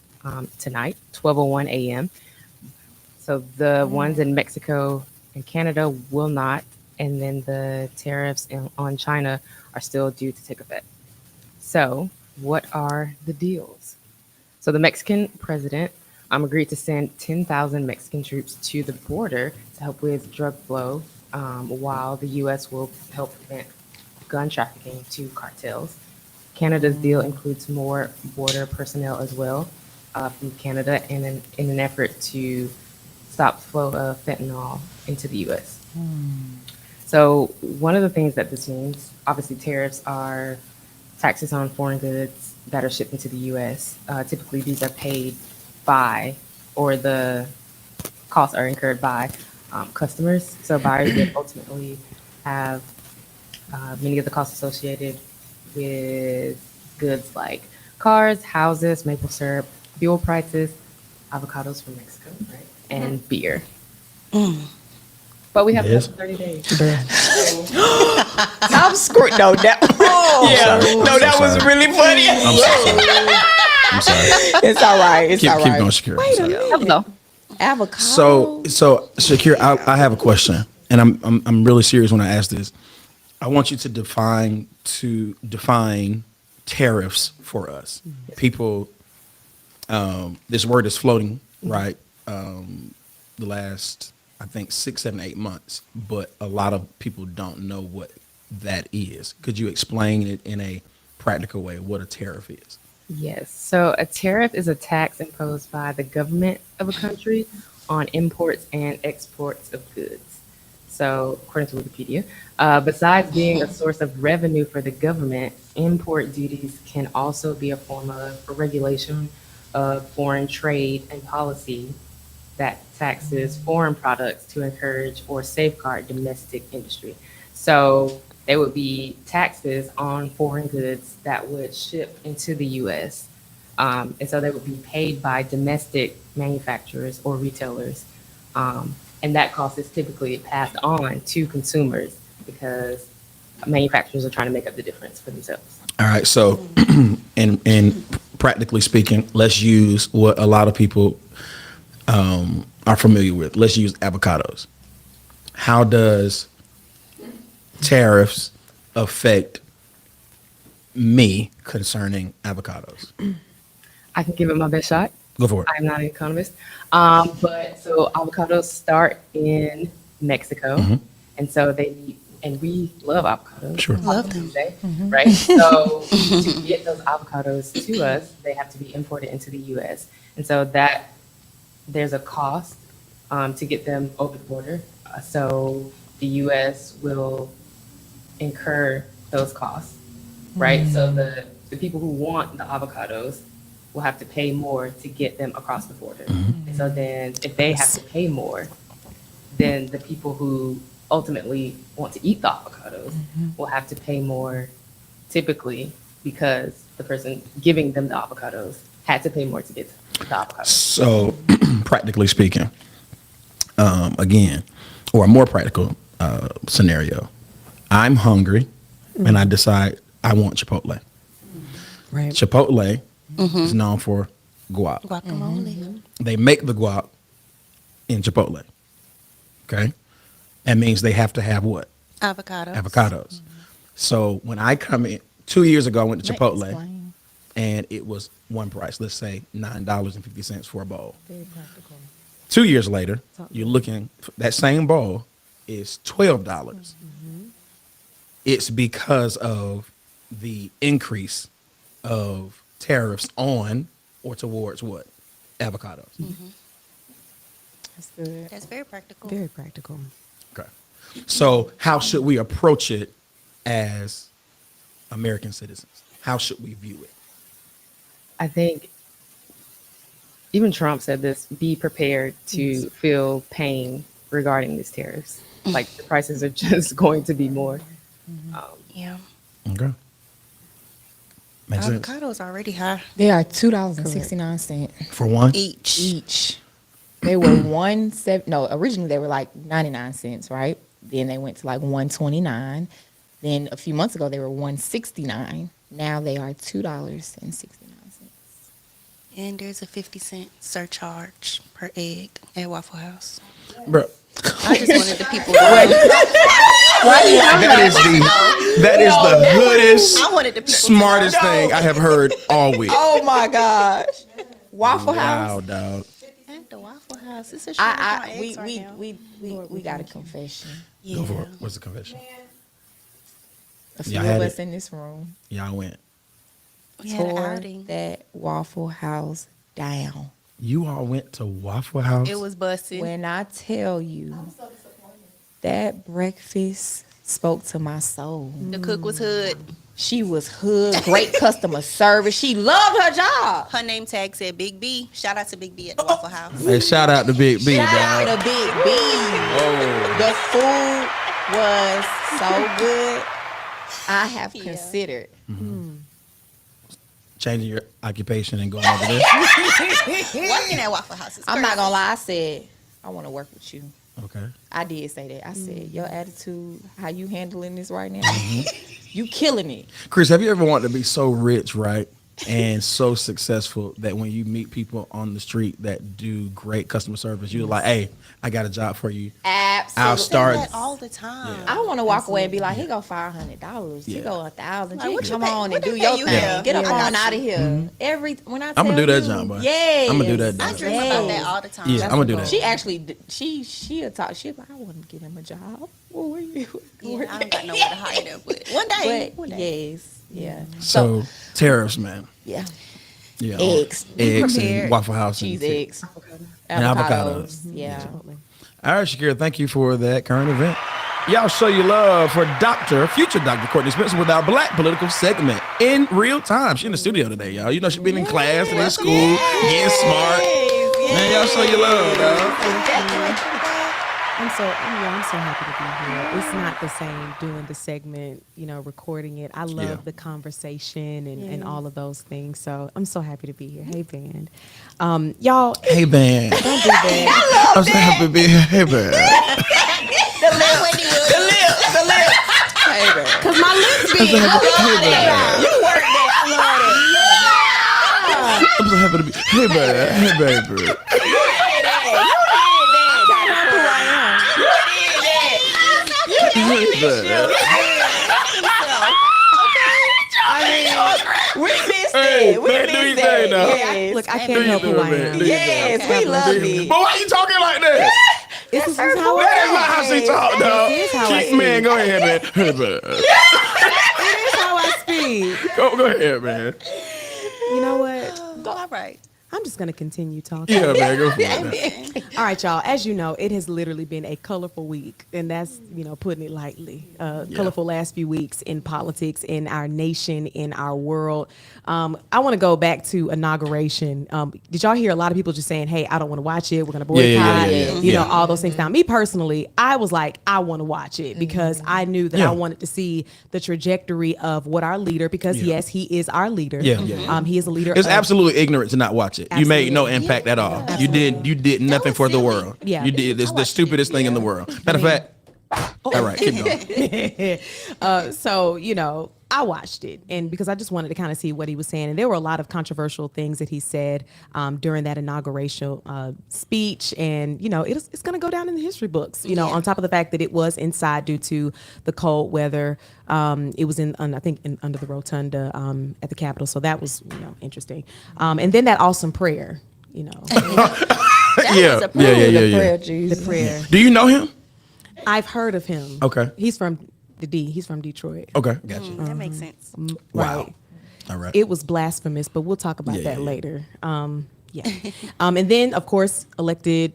I: tonight, 12:01 a.m. So the ones in Mexico and Canada will not, and then the tariffs on China are still due to take effect. So what are the deals? So the Mexican president agreed to send 10,000 Mexican troops to the border to help with drug flow, while the U.S. will help prevent gun trafficking to cartels. Canada's deal includes more border personnel as well from Canada in an effort to stop the flow of fentanyl into the U.S. So one of the things that this means, obviously tariffs are taxes on foreign goods that are shipped into the U.S. Typically, these are paid by, or the costs are incurred by customers. So buyers would ultimately have many of the costs associated with goods like cars, houses, maple syrup, fuel prices, avocados from Mexico, right, and beer. But we have
C: Yes.
I: 30 days.
B: I'm screwed. No, that. No, that was really funny.
C: I'm sorry.
B: It's all right. It's
C: Keep
B: all right.
C: going, Shakira. I'm sorry.
I: No.
B: Avocado.
C: So Shakira, I have a question, and I'm really serious when I ask this. I want you to define tariffs for us. People, this word is floating, right? The last, I think, 6, 7, 8 months, but a lot of people don't know what that is. Could you explain it in a practical way, what a tariff is?
I: Yes. So a tariff is a tax imposed by the government of a country on imports and exports of goods. So according to Wikipedia, besides being a source of revenue for the government, import duties can also be a form of regulation of foreign trade and policy that taxes foreign products to encourage or safeguard domestic industry. So there would be taxes on foreign goods that would ship into the U.S. And so they would be paid by domestic manufacturers or retailers. And that cost is typically passed on to consumers because manufacturers are trying to make up the difference for themselves.
C: All right. So, and practically speaking, let's use what a lot of people are familiar with. Let's use avocados. How does tariffs affect me concerning avocados?
I: I can give it my best shot.
C: Go for it.
I: I'm not an economist. But so avocados start in Mexico. And so we love avocados.
C: Sure.
E: Love them.
I: Right? So to get those avocados to us, they have to be imported into the U.S. And so that there's a cost to get them over the border. So the U.S. will incur those costs, right? So the people who want the avocados will have to pay more to get them across the border. And so then if they have to pay more, then the people who ultimately want to eat the avocados will have to pay more typically because the person giving them the avocados had to pay more to get the avocados.
C: So, practically speaking, again, or a more practical scenario, I'm hungry and I decide I want Chipotle.
E: Right.
C: Chipotle is known for guac.
E: Guacamole.
C: They make the guac in Chipotle. Okay? That means they have to have what?
E: Avocados.
C: Avocados. So when I come in, 2 years ago, I went to Chipotle
B: Explain.
C: and it was one price, let's say $9.50 for a bowl. Very practical. 2 years later, you're looking, that same bowl is $12. It's because of the increase of tariffs on or towards what? Avocados.
B: That's good.
E: That's very practical.
G: Very practical.
C: Okay. So how should we approach it as American citizens? How should we view it?
I: I think even Trump said this, be prepared to feel pain regarding these tariffs. Like the prices are just going to be more.
E: Yeah.
C: Okay. Makes sense.
E: Avocados already high.
B: They are $2.69
C: For one?
E: Each.
B: They were originally they were like 99 cents, right? Then they went to like 129. Then a few months ago they were 169. Now they are $2.69.
E: And there's a 50-cent surcharge per egg at Waffle House.
C: Bro,
E: I just wanted the people to
C: that is the hoodest,
E: I wanted the people
C: smartest thing I have heard all week.
B: Oh my gosh. Waffle
C: Wow,
B: House.
C: dog.
E: at the Waffle House. It's a shortage on eggs right now.
B: We got a confession.
C: Go for it. What's the confession?
B: A few
C: Y'all
B: of
C: had
B: us
C: it.
B: in this room
C: Y'all went.
E: We had an
B: tore
E: outing.
B: that Waffle House down.
C: You all went to Waffle House?
E: It was busted.
B: When I tell you that breakfast spoke to my soul.
E: The cook was hood.
B: She was hood, great customer service. She loved her job.
E: Her name tag said Big B. Shout out to Big B at the Waffle House.
C: Hey, shout out to Big B,
B: Shout
C: dog.
B: out to Big B. The food was so good. I have considered.
C: Changing your occupation and going over there.
E: Working at Waffle House is
B: I'm not
E: crazy.
B: gonna lie. I said I want to work with you.
C: Okay.
B: I did say that. I said your attitude, how you handling this right now, you killing it.
C: Chris, have you ever wanted to be so rich, right? And so successful that when you meet people on the street that do great customer service, you're like, hey, I got a job for you.
B: Absolutely.
C: I'll start.
E: That all the time.
B: I want to walk away and be like, here go $500. Here
C: Yeah.
B: go $1,000.
E: Like, what
B: Come
E: you pay-
B: on
E: what
B: and
E: they
B: do
E: pay
B: your
E: you
B: thing.
E: here?
B: Get up
E: Yeah.
B: on out of here. When I tell
C: I'ma do that,
B: you,
C: John, boy.
B: Yeah,
C: I'ma do that,
E: I
C: dog.
E: dream about that all the time.
C: Yeah, I'm gonna do that.
B: She actually, she'll talk. She'll like, I want to get him a job. Well, where you?
E: Yeah, I don't got nowhere to hide them, but one day.
B: But yes, yeah.
C: So tariffs, man.
B: Yeah,
C: Yeah.
B: Eggs.
C: Eggs
E: prepared.
C: and Waffle House.
B: cheese,
C: and
B: eggs,
C: And avocados.
B: Yeah.
C: All right, Shakira, thank you for that current event. Y'all show your love for future Dr. Courtney Spencer with our Black Political segment in real time. She in the studio today, y'all. You know she been in class and in school, getting smart. Man, y'all show your love, dog.
J: I'm so happy to be here. It's not the same doing the segment, recording it. I love
C: Yeah.
J: the conversation and all of those things. So I'm so happy to be here. Hey, band. Y'all,
C: Hey, man.
J: don't do that.
C: I'm so happy to be here. Hey, man.
B: The lip. Hey, baby.
J: Because my lips be.
C: Hey, man.
B: You work that. I love that.
C: I'm so happy to be. Hey, man. Hey, baby. Hey, man.
B: We missed
C: Hey,
B: it. We
C: man, do your
B: missed
C: thing
B: it.
C: now.
B: Yes.
J: Look, I
C: Do
J: can't
C: you
J: help
C: do
J: who
C: it,
J: I
C: man?
J: am.
C: Do you
B: Yes,
C: do it?
B: we love it.
C: But why you talking like that?
J: This is how
C: That is
J: I
C: not how she talk, dog.
J: This is how I
C: Keep, man, go ahead, man. Hey, man.
J: It is how I speak.
C: Go ahead, man.
J: You know what?
E: All right.
J: I'm just going to continue talking.
C: Yeah, man, go for it. Man.
J: All right, y'all. As you know, it has literally been a colorful week, and that's, putting it lightly. Colorful last few weeks in politics, in our nation, in our world. I want to go back to inauguration. Did y'all hear a lot of people just saying, hey, I don't want to watch it. We're going to boycott,
C: Yeah.
J: all those things. Now, me personally, I was like, I want to watch it because I knew that I wanted to see the trajectory of what our leader, because yes, he is our leader.
C: Yeah.
J: He is a leader.
C: It's
J: of-
C: absolutely ignorant to not watch it. You made no
J: Absolutely.
C: impact at all. You did nothing for the world.
J: Yeah.
C: You did the stupidest thing in the world. Matter of fact, all right, keep going.
J: So, I watched it, and because I just wanted to kind of see what he was saying. And there were a lot of controversial things that he said during that inauguration speech. And, it's going to go down in the history books, on top of the fact that it was inside due to the cold weather. It was under the rotunda at the Capitol. So that was, interesting. And then that awesome prayer,
C: Yeah.
B: The prayer.
C: Do you know him?
J: I've heard of him.
C: Okay.
J: He's from He's from Detroit.
C: Okay, gotcha.
E: That makes sense.
C: Wow.
J: Right.
C: All right.
J: It was blasphemous, but we'll talk about that
C: yeah.
J: later. And then, of course, elected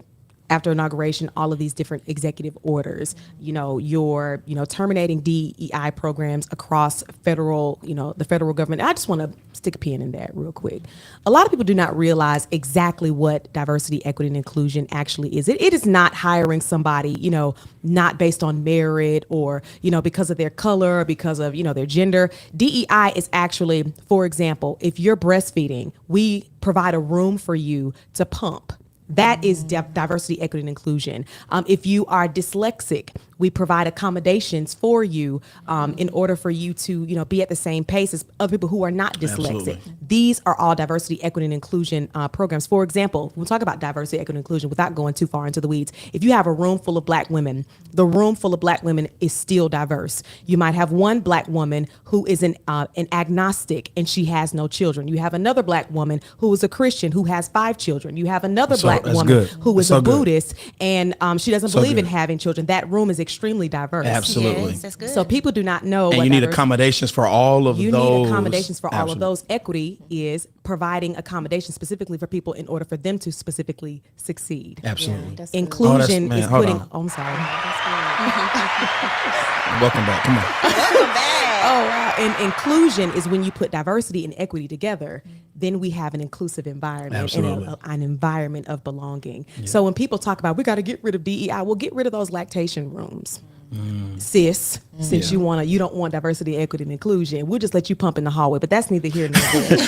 J: after inauguration, all of these different executive orders, you're terminating DEI programs across federal, the federal government. I just want to stick a pin in that real quick. A lot of people do not realize exactly what diversity, equity, and inclusion actually is. It is not hiring somebody, not based on merit or, because of their color, or because of, their gender. DEI is actually, for example, if you're breastfeeding, we provide a room for you to pump. That is diversity, equity, and inclusion. If you are dyslexic, we provide accommodations for you in order for you to, be at the same pace as other people who are not dyslexic.
C: Absolutely.
J: These are all diversity, equity, and inclusion programs. For example, we'll talk about diversity, equity, and inclusion without going too far into the weeds. If you have a room full of black women, the room full of black women is still diverse. You might have one black woman who is an agnostic and she has no children. You have another black woman who is a Christian who has 5 children. You have another black
C: that's
J: woman
C: good.
J: who is
C: So
J: a
C: good.
J: Buddhist and she doesn't
C: So
J: believe in
C: good.
J: having children. That room is extremely diverse.
C: Absolutely.
E: Yes, that's good.
J: So people do not know.
C: And
J: what
C: you need
J: diversity-
C: accommodations for all of
J: you
C: those.
J: need accommodations for all of
C: Absolutely.
J: those. Equity is providing accommodations specifically for people in order for them to specifically succeed.
C: Absolutely.
E: That's good.
J: Inclusion
C: man,
J: is
C: hold
J: putting.
C: on.
J: Oh, I'm sorry.
C: Welcome back. Come on.
E: Welcome back.
J: Oh, wow. And inclusion is when you put diversity and equity together, then we have an inclusive environment
C: Absolutely.
J: and an environment of belonging. So when people talk about we got to get rid of DEI, well, get rid of those lactation rooms. Sis, since you don't want diversity, equity, and inclusion, we'll just let you pump in the hallway, but that's neither here nor there.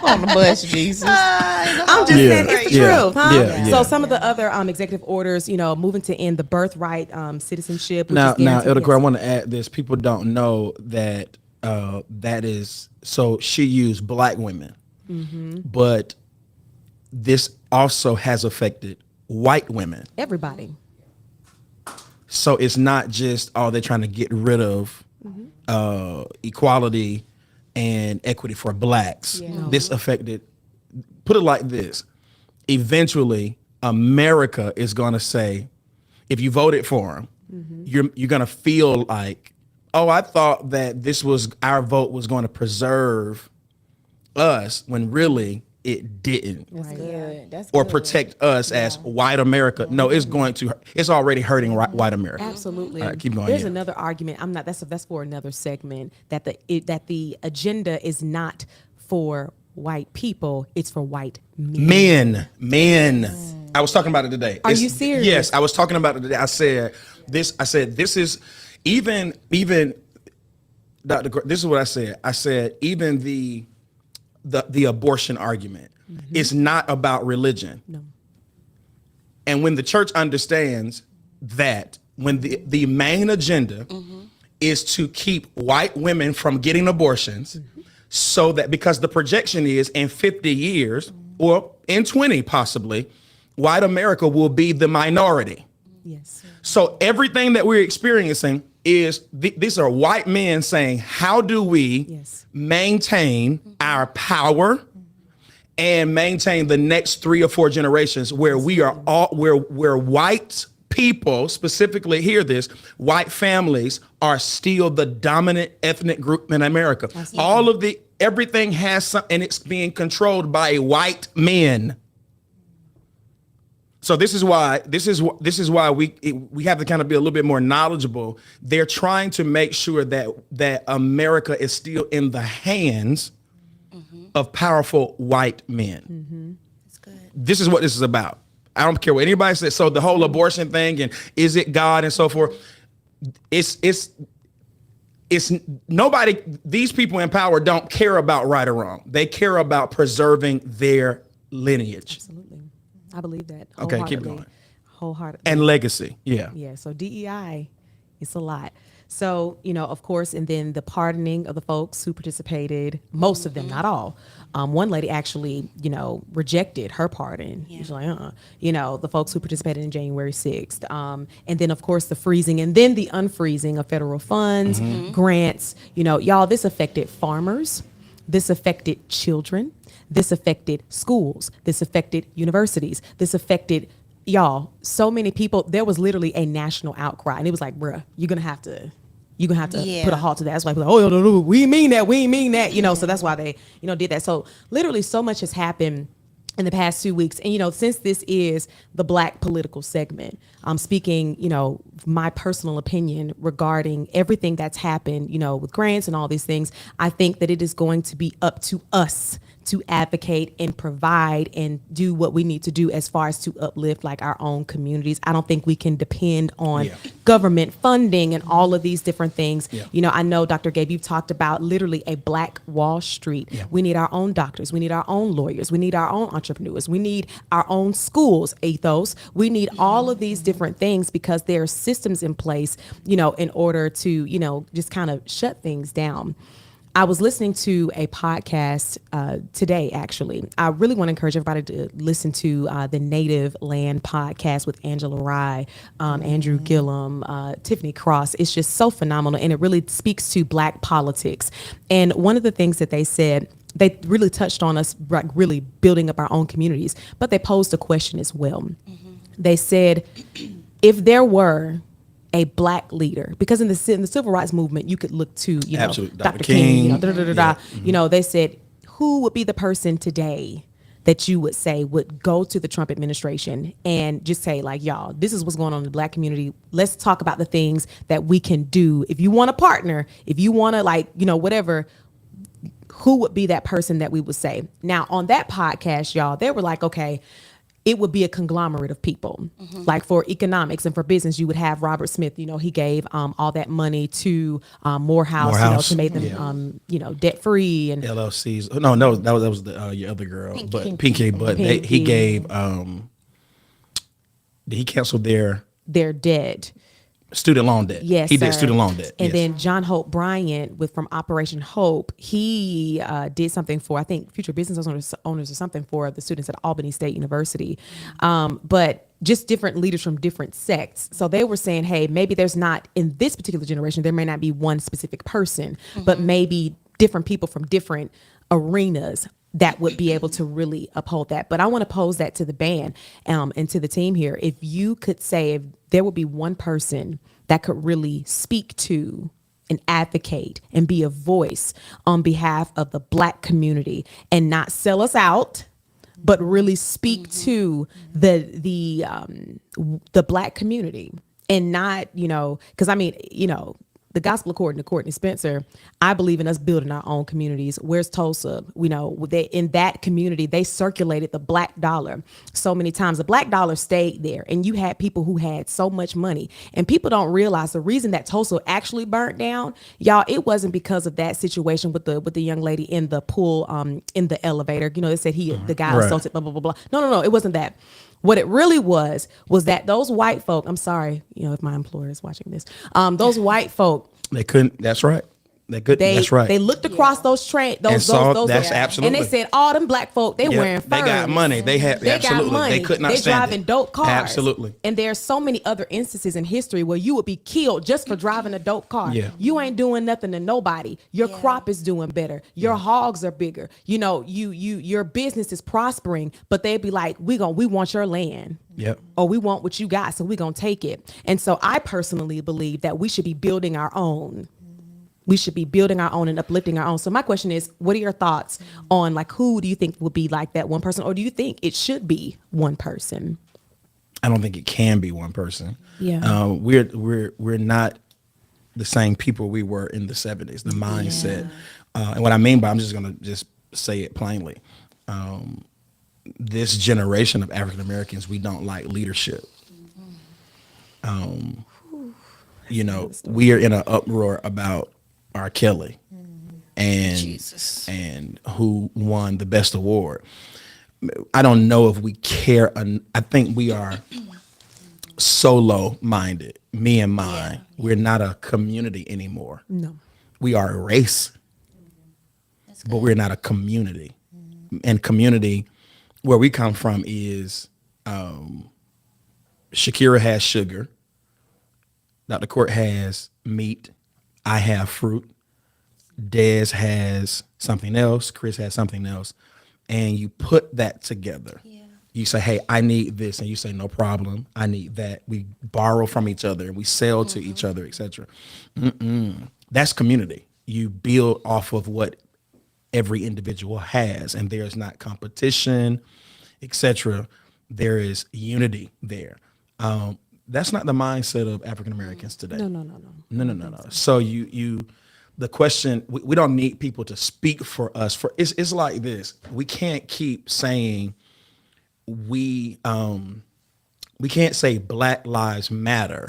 A: On the bus, Jesus.
J: I'm just
C: Yeah,
J: saying it's the
C: yeah,
J: truth, huh?
C: yeah,
J: So
C: yeah.
J: some of the other executive orders, moving to end the birthright citizenship. Which
C: Now,
J: is guaranteed-
C: Elder
J: yes.
C: Corey, I want to add this. People don't know that that is, so she used black women, but this also has affected white women.
J: Everybody.
C: So it's not just, they're trying to get rid of equality and equity for blacks. This affected, put it like this, eventually America is going to say, if you voted for him, you're going to feel like, oh, I thought that our vote was going to preserve us, when really it didn't.
A: Good. That's
C: Or
A: good.
C: protect us as white America. No, it's already hurting white America.
J: Absolutely.
C: All right, keep going.
J: There's
C: Yeah.
J: another argument. That's for another segment that the agenda is not for white people, it's for white men.
C: Men. I was talking about it today.
J: Are you serious?
C: Yes, I was talking about it today. I said this is even Dr. This is what I said. I said even the abortion argument is not about religion.
J: No.
C: And when the church understands that, when the main agenda is to keep white women from getting abortions, so that, because the projection is in 50 years or in 20 possibly, white America will be the minority.
J: Yes.
C: So everything that we're experiencing is these are white men saying, how do we
J: Yes.
C: maintain our power and maintain the next 3 or 4 generations where we are all where white people, specifically, hear this, white families are still the dominant ethnic group in America. Everything has some, and it's being controlled by white men. So this is why we have to kind of be a little bit more knowledgeable. They're trying to make sure that America is still in the hands of powerful white men.
E: That's good.
C: This is what this is about. I don't care what anybody says. So the whole abortion thing and is it God and so forth, it's nobody, these people in power don't care about right or wrong. They care about preserving their lineage.
J: Absolutely. I believe that.
C: Okay, keep
J: wholeheartedly.
C: going.
J: Wholeheartedly.
C: And legacy. Yeah.
J: Yeah, so DEI, it's a lot. So, of course, and then the pardoning of the folks who participated, most of them, not all. One lady actually, rejected her pardon. She's like, the folks who participated in January 6th. And then, of course, the freezing and then the unfreezing of federal funds, grants. Y'all, this affected farmers. This affected children. This affected schools. This affected universities. This affected y'all, so many people. There was literally a national outcry, and it was like, bruh, you're gonna have to put a halt to that. That's why people are like, oh, no, we mean that. So that's why they, did that. So literally so much has happened in the past 2 weeks. And, since this is the Black political segment, I'm speaking, my personal opinion regarding everything that's happened, with grants and all these things. I think that it is going to be up to us to advocate and provide and do what we need to do as far as to uplift like our own communities. I don't think we can depend on government funding and all of these different things. You know, I know, Dr. Gabe, you've talked about literally a Black Wall Street. We need our own doctors. We need our own lawyers. We need our own entrepreneurs. We need our own schools, ethos. We need all of these different things because there are systems in place, you know, in order to, you know, just kind of shut things down. I was listening to a podcast today, actually. I really want to encourage everybody to listen to the Native Land podcast with Angela Rye, Andrew Gillum, Tiffany Cross. It's just so phenomenal, and it really speaks to Black politics. And one of the things that they said, they really touched on us like really building up our own communities, but they posed a question as well. They said, if there were a Black leader, because in the civil rights movement, you could look to, you know, Dr. King, you know, you know, they said, who would be the person today that you would say would go to the Trump administration and just say like, y'all, this is what's going on in the Black community. Let's talk about the things that we can do. If you want to partner, if you want to like, you know, whatever, who would be that person that we would say? Now on that podcast, y'all, they were like, okay, it would be a conglomerate of people. Like for economics and for business, you would have Robert Smith. You know, he gave all that money to Morehouse, you know, to make them, you know, debt free and
C: LLCs. No, that was the your other girl, Pinky. But he gave. He canceled their
J: debt.
C: Student loan debt.
J: Yes,
C: he did student loan debt.
J: And then John Hope Bryant from Operation Hope, he did something for, I think, future business owners or something for the students at Albany State University. But just different leaders from different sects. So they were saying, hey, maybe there's not, in this particular generation, there may not be one specific person, but maybe different people from different arenas that would be able to really uphold that. But I want to pose that to the band and to the team here. If you could say, if there would be one person that could really speak to and advocate and be a voice on behalf of the Black community and not sell us out, but really speak to the Black community and not, you know, because I mean, you know, the gospel according to Courtney Spencer, I believe in us building our own communities. Where's Tulsa? You know, in that community, they circulated the Black dollar so many times. The Black dollar stayed there, and you had people who had so much money. And people don't realize the reason that Tulsa actually burnt down, y'all, it wasn't because of that situation with the young lady in the pool, in the elevator. You know, they said the guy assaulted, blah, blah, blah, blah. No, it wasn't that. What it really was that those white folk, I'm sorry, you know, if my employer is watching this, those white folk,
C: they couldn't, that's right. That's right.
J: They looked across those
C: that's absolutely.
J: And they said, all them Black folk, they wearing furs.
C: They got money. They absolutely. Got money. They could not stand
J: driving dope cars.
C: Absolutely.
J: And there's so many other instances in history where you would be killed just for driving a dope car.
C: Yeah.
J: You ain't doing nothing to nobody. Your crop is doing better. Your hogs are bigger. You know, your business is prospering, but they'd be like, we want your land.
C: Yep.
J: Or we want what you got, so we're going to take it. And so I personally believe that we should be building our own. We should be building our own and uplifting our own. So my question is, what are your thoughts on like who do you think would be like that one person, or do you think it should be one person?
C: I don't think it can be one person.
J: Yeah.
C: We're not the same people we were in the 70s. The mindset, and what I mean by, I'm just gonna just say it plainly. This generation of African Americans, we don't like leadership. You know, we are in an uproar about R. Kelly and who won the best award. I don't know if we care. I think we are solo minded, me and mine. We're not a community anymore.
J: No.
C: We are a race, but we're not a community. And community, where we come from is Shakira has sugar. Dr. Court has meat. I have fruit. Dez has something else. Chris has something else. And you put that together. Yeah. You say, hey, I need this. And you say, no problem. I need that. We borrow from each other and we sell to each other, etc. That's community. You build off of what every individual has. And there's not competition, etc. There is unity there. That's not the mindset of African Americans today.
J: No.
C: So you the question, we don't need people to speak for us. It's like this. We can't keep saying we can't say Black Lives Matter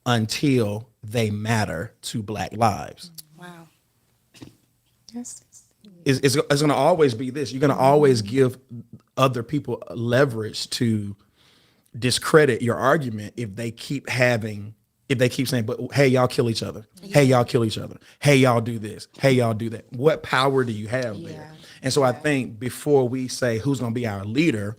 C: until they matter to Black lives.
E: Wow.
B: Yes.
C: It's going to always be this. You're going to always give other people leverage to discredit your argument if they keep saying, but hey, y'all kill each other. Hey, y'all kill each other. Hey, y'all do this. Hey, y'all do that. What power do you have there? And so I think before we say who's going to be our leader,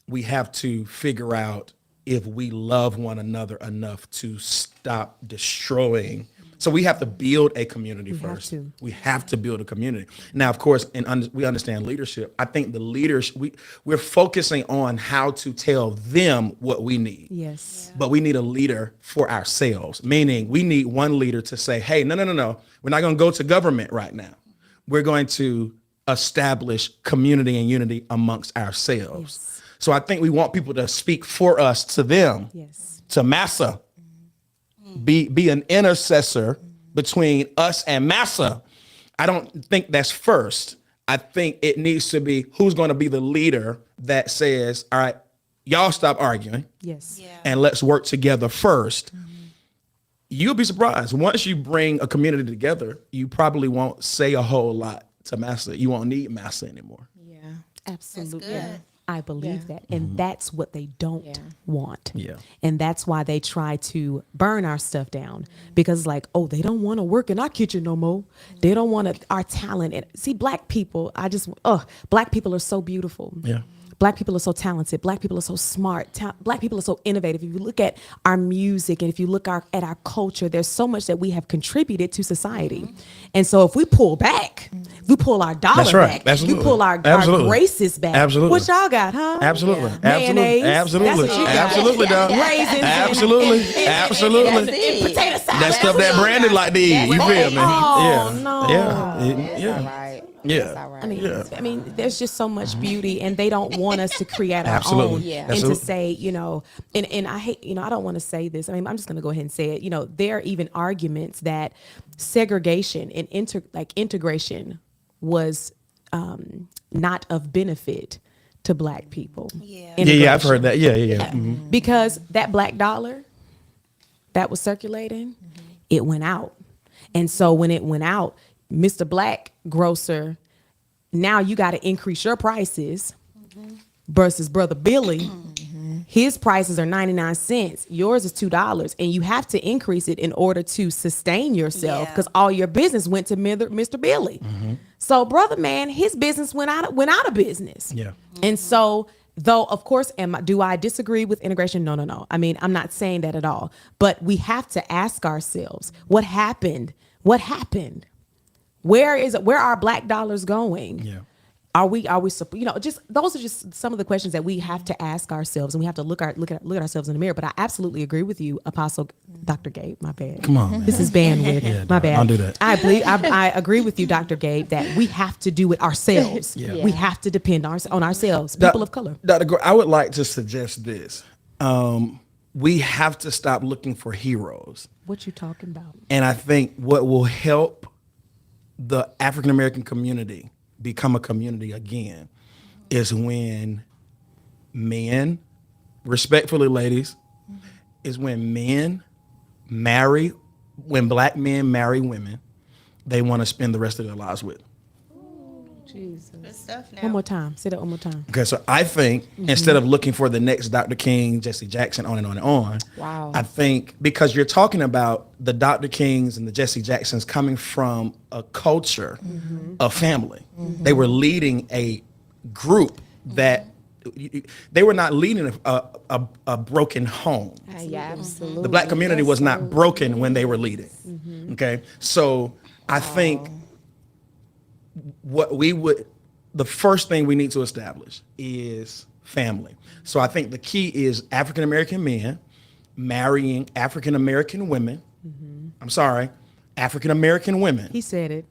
C: we have to figure out if we love one another enough to stop destroying. So we have to build a community first. We have to build a community. Now, of course, we understand leadership. I think the leaders, we're focusing on how to tell them what we need.
J: Yes.
C: But we need a leader for ourselves, meaning we need one leader to say, hey, no. We're not going to go to government right now. We're going to establish community and unity amongst ourselves. Yes. So I think we want people to speak for us to them, to massa. Be an intercessor between us and massa. I don't think that's first. I think it needs to be who's going to be the leader that says, all right, y'all stop arguing.
J: Yes.
C: And let's work together first. You'll be surprised. Once you bring a community together, you probably won't say a whole lot to massa. You won't need massa anymore.
B: Yeah.
J: Absolutely. I believe that. And that's what they don't want.
C: Yeah.
J: And that's why they try to burn our stuff down because it's like, oh, they don't want to work in our kitchen no more. They don't want our talent. And see, Black people, Black people are so beautiful.
C: Yeah.
J: Black people are so talented. Black people are so smart. Black people are so innovative. If you look at our music and if you look at our culture, there's so much that we have contributed to society. And so if we pull back, we pull our dollar back,
C: Absolutely.
J: you pull our graces back.
C: Absolutely.
J: What y'all got, huh?
C: Absolutely.
J: Mayonnaise.
C: Absolutely.
J: That's what you got.
C: Absolutely, dog.
J: Raisins.
C: Absolutely. Absolutely.
J: And potato salad.
C: That stuff that Brandon like to eat. You feel me?
J: Oh, no.
C: Yeah. Yeah.
J: I mean, there's just so much beauty, and they don't want us to create our own.
B: Yeah.
J: And to say, and I hate, I don't want to say this. I mean, I'm just going to go ahead and say it. There are even arguments that segregation and integration was not of benefit to Black people.
C: Yeah, I've heard that. Yeah. Mm-hmm.
J: Because that Black dollar that was circulating, it went out. And so when it went out, Mr. Black grocer, now you got to increase your prices versus Brother Billy. His prices are 99 cents. Yours is $2. And you have to increase it in order to sustain yourself because all your business went to Mr. Billy. So Brother Man, his business went out of business.
C: Yeah.
J: And so, though, of course, do I disagree with integration? No. I mean, I'm not saying that at all. But we have to ask ourselves, what happened? What happened? Where are Black dollars going?
C: Yeah.
J: Are we just those are just some of the questions that we have to ask ourselves, and we have to look at ourselves in the mirror. But I absolutely agree with you, Apostle Dr. Gabe. My bad.
C: Come on, man.
J: This is bandwidth. My bad.
C: Don't do that.
J: I agree with you, Dr. Gabe, that we have to do it ourselves.
C: Yeah.
J: We have to depend on ourselves, people of color.
C: Dr. Gore, I would like to suggest this. We have to stop looking for heroes.
J: What you talking about?
C: And I think what will help the African American community become a community again is when men, respectfully ladies, is when Black men marry women they want to spend the rest of their lives with.
J: Jesus.
E: Good stuff now.
J: One more time. Say that one more time.
C: Okay, so I think instead of looking for the next Dr. King, Jesse Jackson, on and on and on,
B: Wow.
C: I think because you're talking about the Dr. Kings and the Jesse Jacksons coming from a culture of family. They were leading a group that they were not leading a broken home.
B: Yeah, absolutely.
C: The Black community was not broken when they were leading. Okay, so I think the first thing we need to establish is family. So I think the key is African American men marrying African American women. I'm sorry, African American women.
J: He said it.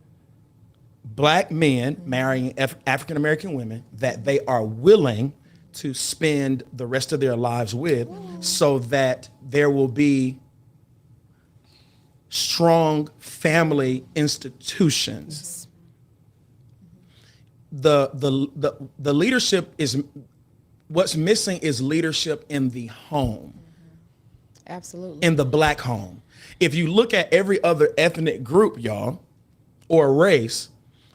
C: Black men marrying African American women that they are willing to spend the rest of their lives with, so that there will be strong family institutions. The leadership is what's missing is leadership in the home.
B: Absolutely.
C: In the black home. If you look at every other ethnic group, y'all, or race,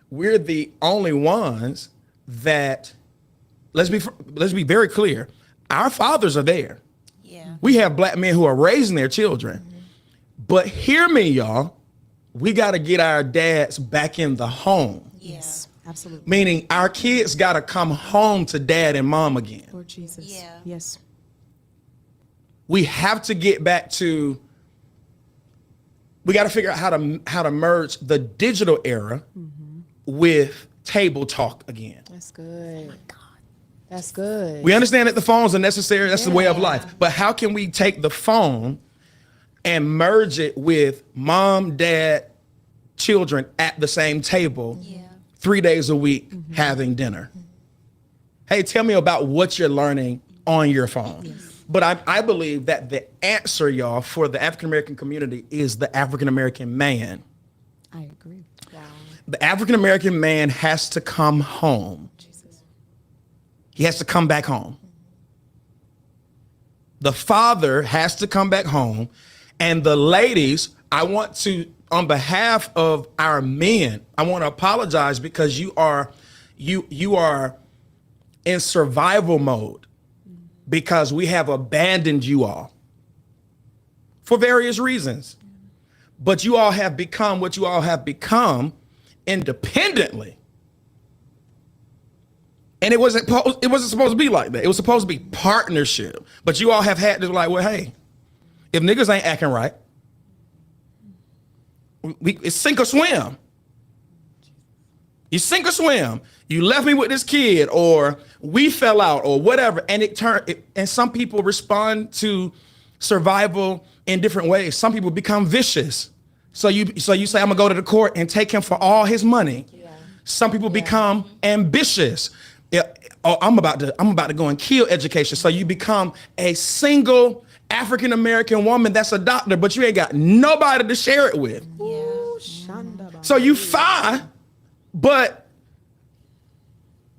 C: we're the only ones that, let's be very clear, our fathers are there.
E: Yeah.
C: We have black men who are raising their children. But hear me, y'all, we got to get our dads back in the home.
E: Yes.
J: Absolutely.
C: Meaning our kids got to come home to dad and mom again.
J: Lord Jesus.
E: Yeah.
J: Yes.
C: We have to get back to, we got to figure out how to merge the digital era with table talk again.
B: That's good. Oh my God. That's good.
C: We understand that the phones are necessary. That's the way of life. But how can we take the phone and merge it with mom, dad, children at the same table 3 days a week having dinner? Hey, tell me about what you're learning on your phone. Yes. But I believe that the answer, y'all, for the African-American community is the African-American man.
J: I agree. Wow.
C: The African-American man has to come home.
J: Jesus.
C: He has to come back home. The father has to come back home. And the ladies, I want to, on behalf of our men, I want to apologize because you are in survival mode because we have abandoned you all for various reasons. But you all have become what you all have become independently. And it wasn't supposed to be like that. It was supposed to be partnership. But you all have had to like, well, hey, if niggas ain't acting right, it's sink or swim. You sink or swim. You left me with this kid, or we fell out, or whatever. And and some people respond to survival in different ways. Some people become vicious. So you say, I'm gonna go to the court and take him for all his money. Yeah. Some people become ambitious. Yeah, oh, I'm about to go and kill education. So you become a single African-American woman that's a doctor, but you ain't got nobody to share it with.
J: Yeah.
C: So you fine, but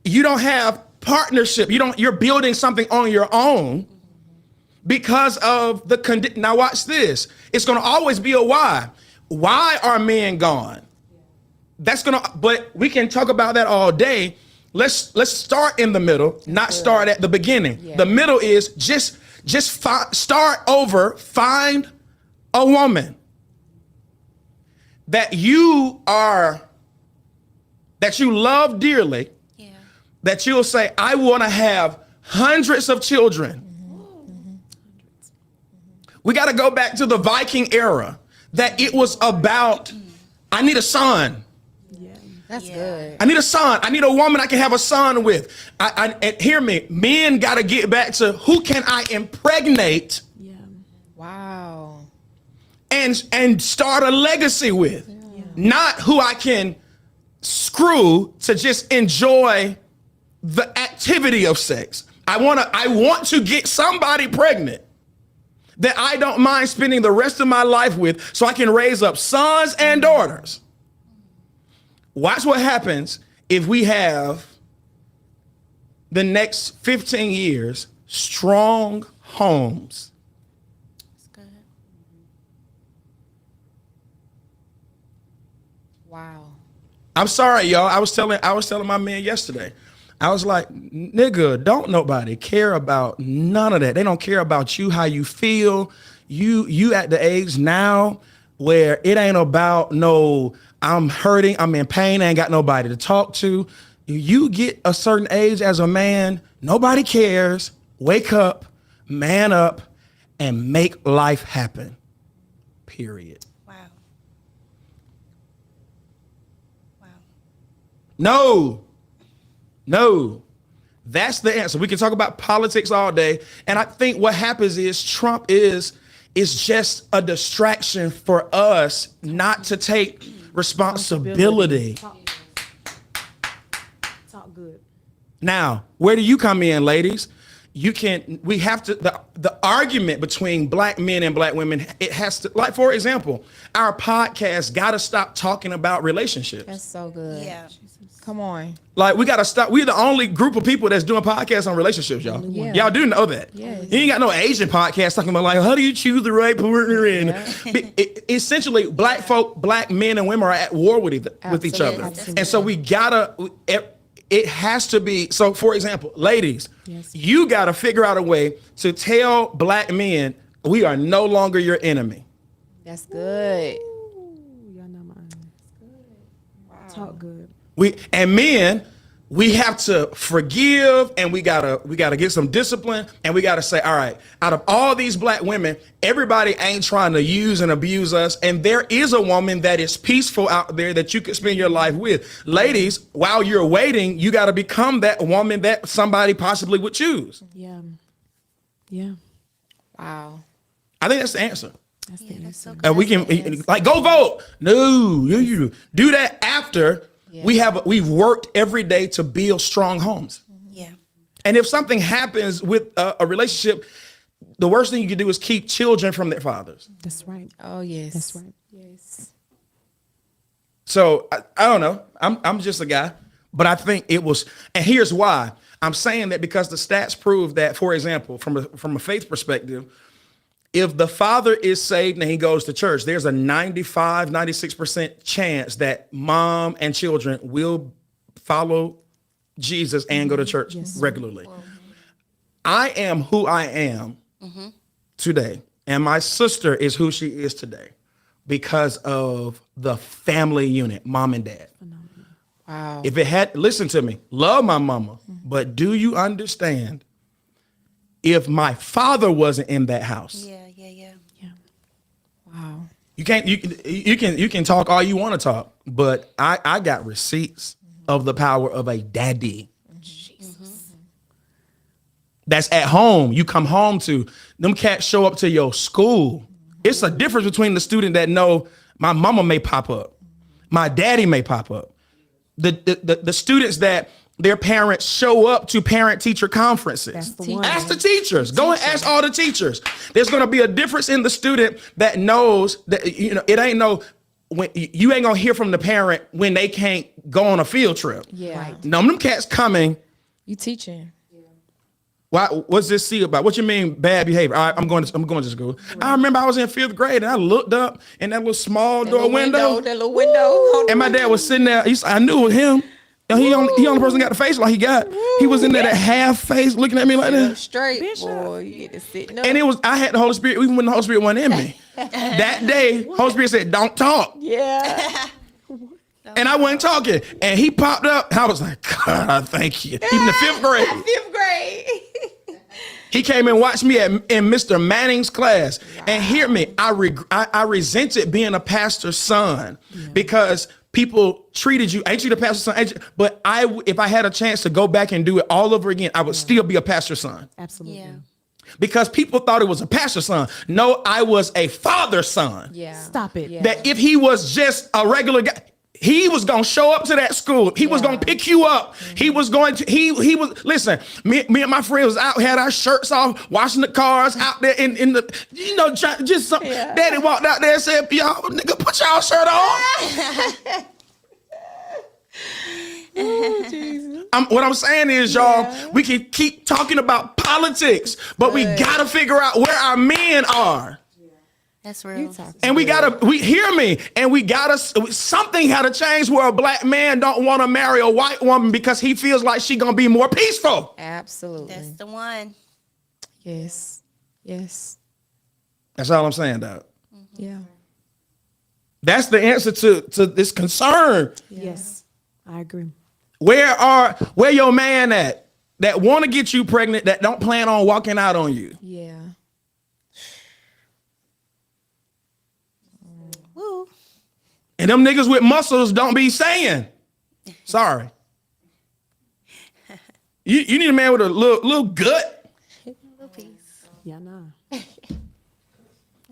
C: you don't have partnership. You're building something on your own because of the condition. Now watch this. It's going to always be a why. Why are men gone? But we can talk about that all day. Let's start in the middle, not start at the beginning. Yeah. The middle is just start over. Find a woman that you love dearly. Yeah. That you'll say, I want to have hundreds of children. We got to go back to the Viking era, that it was about, I need a son.
B: That's good.
C: I need a son. I need a woman I can have a son with. And hear me. Men got to get back to who can I impregnate?
J: Yeah.
B: Wow.
C: And start a legacy with. Yeah. Not who I can screw to just enjoy the activity of sex. I want to get somebody pregnant that I don't mind spending the rest of my life with so I can raise up sons and daughters. Watch what happens if we have the next 15 years strong homes.
B: That's good. Wow.
C: I'm sorry, y'all. I was telling my man yesterday. I was like, nigga, don't nobody care about none of that. They don't care about you, how you feel. You at the age now where it ain't about no, I'm hurting, I'm in pain, I ain't got nobody to talk to. You get a certain age as a man, nobody cares. Wake up, man up, and make life happen. Period.
E: Wow. Wow.
C: No. That's the answer. We can talk about politics all day. And I think what happens is Trump is just a distraction for us not to take responsibility.
J: Talk good.
C: Now, where do you come in, ladies? we have to, the argument between black men and black women, it has to, like, for example, our podcast got to stop talking about relationships.
B: That's so good.
E: Yeah.
B: Come on.
C: Like, we got to stop. We're the only group of people that's doing podcasts on relationships, y'all.
B: Yeah.
C: Y'all do know that.
B: Yes.
C: You ain't got no Asian podcast talking about, like, how do you choose the right partner? And essentially, black men and women are at war with each other.
B: Absolutely.
C: And so we gotta, it has to be, so for example, ladies, you gotta figure out a way to tell black men, we are no longer your enemy.
B: That's good.
J: Y'all know mine. Talk good.
C: Men, we have to forgive, and we gotta get some discipline, and we gotta say, all right, out of all these black women, everybody ain't trying to use and abuse us, and there is a woman that is peaceful out there that you can spend your life with. Ladies, while you're waiting, you gotta become that woman that somebody possibly would choose.
J: Yeah. Yeah.
B: Wow.
C: I think that's the answer.
J: That's the answer.
E: So
C: And we can, like, go vote. No, you do that after. We've worked every day to build strong homes.
E: Yeah.
C: And if something happens with a relationship, the worst thing you can do is keep children from their fathers.
J: That's right.
B: Oh, yes.
J: That's right.
B: Yes.
C: So I don't know. I'm just a guy, but I think it was. And here's why I'm saying that, because the stats prove that, for example, from a faith perspective, if the father is saved and he goes to church, there's a 96% chance that mom and children will follow Jesus and go to church regularly. I am who I am today, and my sister is who she is today because of the family unit, mom and dad.
B: Wow.
C: If it had, listen to me, love my mama, but do you understand? If my father wasn't in that house,
E: Yeah.
B: Wow.
C: you can talk all you want to talk, but I got receipts of the power of a daddy. That's at home. You come home to them cats show up to your school. It's a difference between the student that know my mama may pop up, my daddy may pop up, the students that their parents show up to parent-teacher conferences.
J: That's the one.
C: Ask the teachers. Go and ask all the teachers. There's going to be a difference in the student that knows that, it ain't no, when you ain't going to hear from the parent when they can't go on a field trip.
B: Yeah. Right.
C: No, them cats coming.
B: You teaching.
C: Why? What's this see about? What you mean bad behavior? All right, I'm going to school. I remember I was in 5th grade and I looked up in that little small door window.
B: That little window.
C: And my dad was sitting there. I knew it was him. He only person got the face like he got. He was in there that half face looking at me like that.
B: Straight, boy. You get to sit. No.
C: And I had the Holy Spirit, even when the Holy Spirit wasn't in me. That day, Holy Spirit said, don't talk.
B: Yeah.
C: And I wasn't talking. And he popped up. I was like, God, thank you. Even the 5th grade.
B: 5th grade.
C: He came and watched me in Mr. Manning's class. Wow. And hear me, I resented being a pastor's son because people treated you, ain't you the pastor's son? But if I had a chance to go back and do it all over again, I would still be a pastor's son.
J: Absolutely.
E: Yeah.
C: Because people thought it was a pastor's son. No, I was a father's son.
B: Yeah.
J: Stop it.
B: Yeah.
C: That if he was just a regular guy, he was going to show up to that school. He was going to pick you up. He was going to, he was, listen, me and my friends was out, had our shirts off, washing the cars out there in the, just something.
B: Yeah.
C: Daddy walked out there and said, y'all, nigga, put y'all shirt on.
B: Oh, Jesus.
C: What I'm saying is, y'all, we can keep talking about politics, but we got to figure out where our men are.
E: That's real.
C: And we hear me, and something had to change where a black man don't want to marry a white woman because he feels like she gonna be more peaceful.
B: Absolutely.
E: That's the one.
B: Yes. Yes.
C: That's all I'm saying, dog.
B: Yeah.
C: That's the answer to this concern.
J: Yes, I agree.
C: Where your man at that want to get you pregnant that don't plan on walking out on you?
B: Yeah.
E: Woo.
C: And them niggas with muscles don't be saying, sorry. You need a man with a little gut.
E: Little piece.
J: Yeah, nah.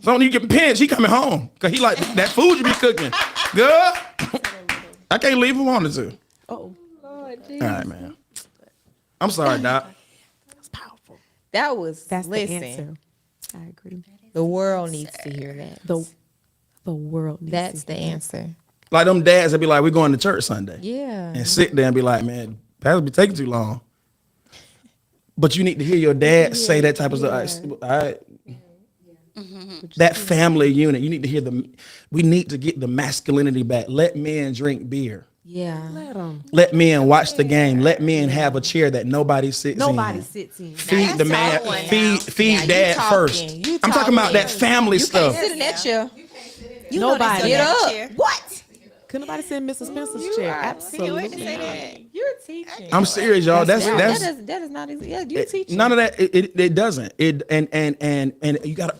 C: So when you get pinched, he coming home. Cause he like that food you be cooking. Good. I can't leave if I wanted to.
J: Oh,
C: All right, man. I'm sorry, Doc.
J: that's powerful.
B: That was
J: That's
B: listen.
J: the answer. I agree.
B: The world needs to hear that.
J: The world needs
B: That's
J: to
B: the
J: hear
B: answer.
C: Like them dads that be like, we're going to church Sunday.
B: Yeah.
C: And sit there and be like, man, pastor be taking too long. But you need to hear your dad say that type of stuff. That family unit, you need to hear we need to get the masculinity back. Let men drink beer.
B: Yeah.
J: Let them.
C: Let men watch the game. Let men have a chair that nobody sits in.
J: Nobody sits in.
C: Feed the man. Feed dad first. I'm talking about that family stuff.
B: Sit in that chair.
E: You know
J: Nobody.
E: they
B: Get
E: sit in
B: up.
E: that chair. What?
J: Could nobody sit in Mrs. Spencer's chair? Absolutely.
B: You're teaching.
C: I'm serious, y'all. That's
B: That is not easy. Yeah, you teach.
C: none of that. It doesn't. And you gotta.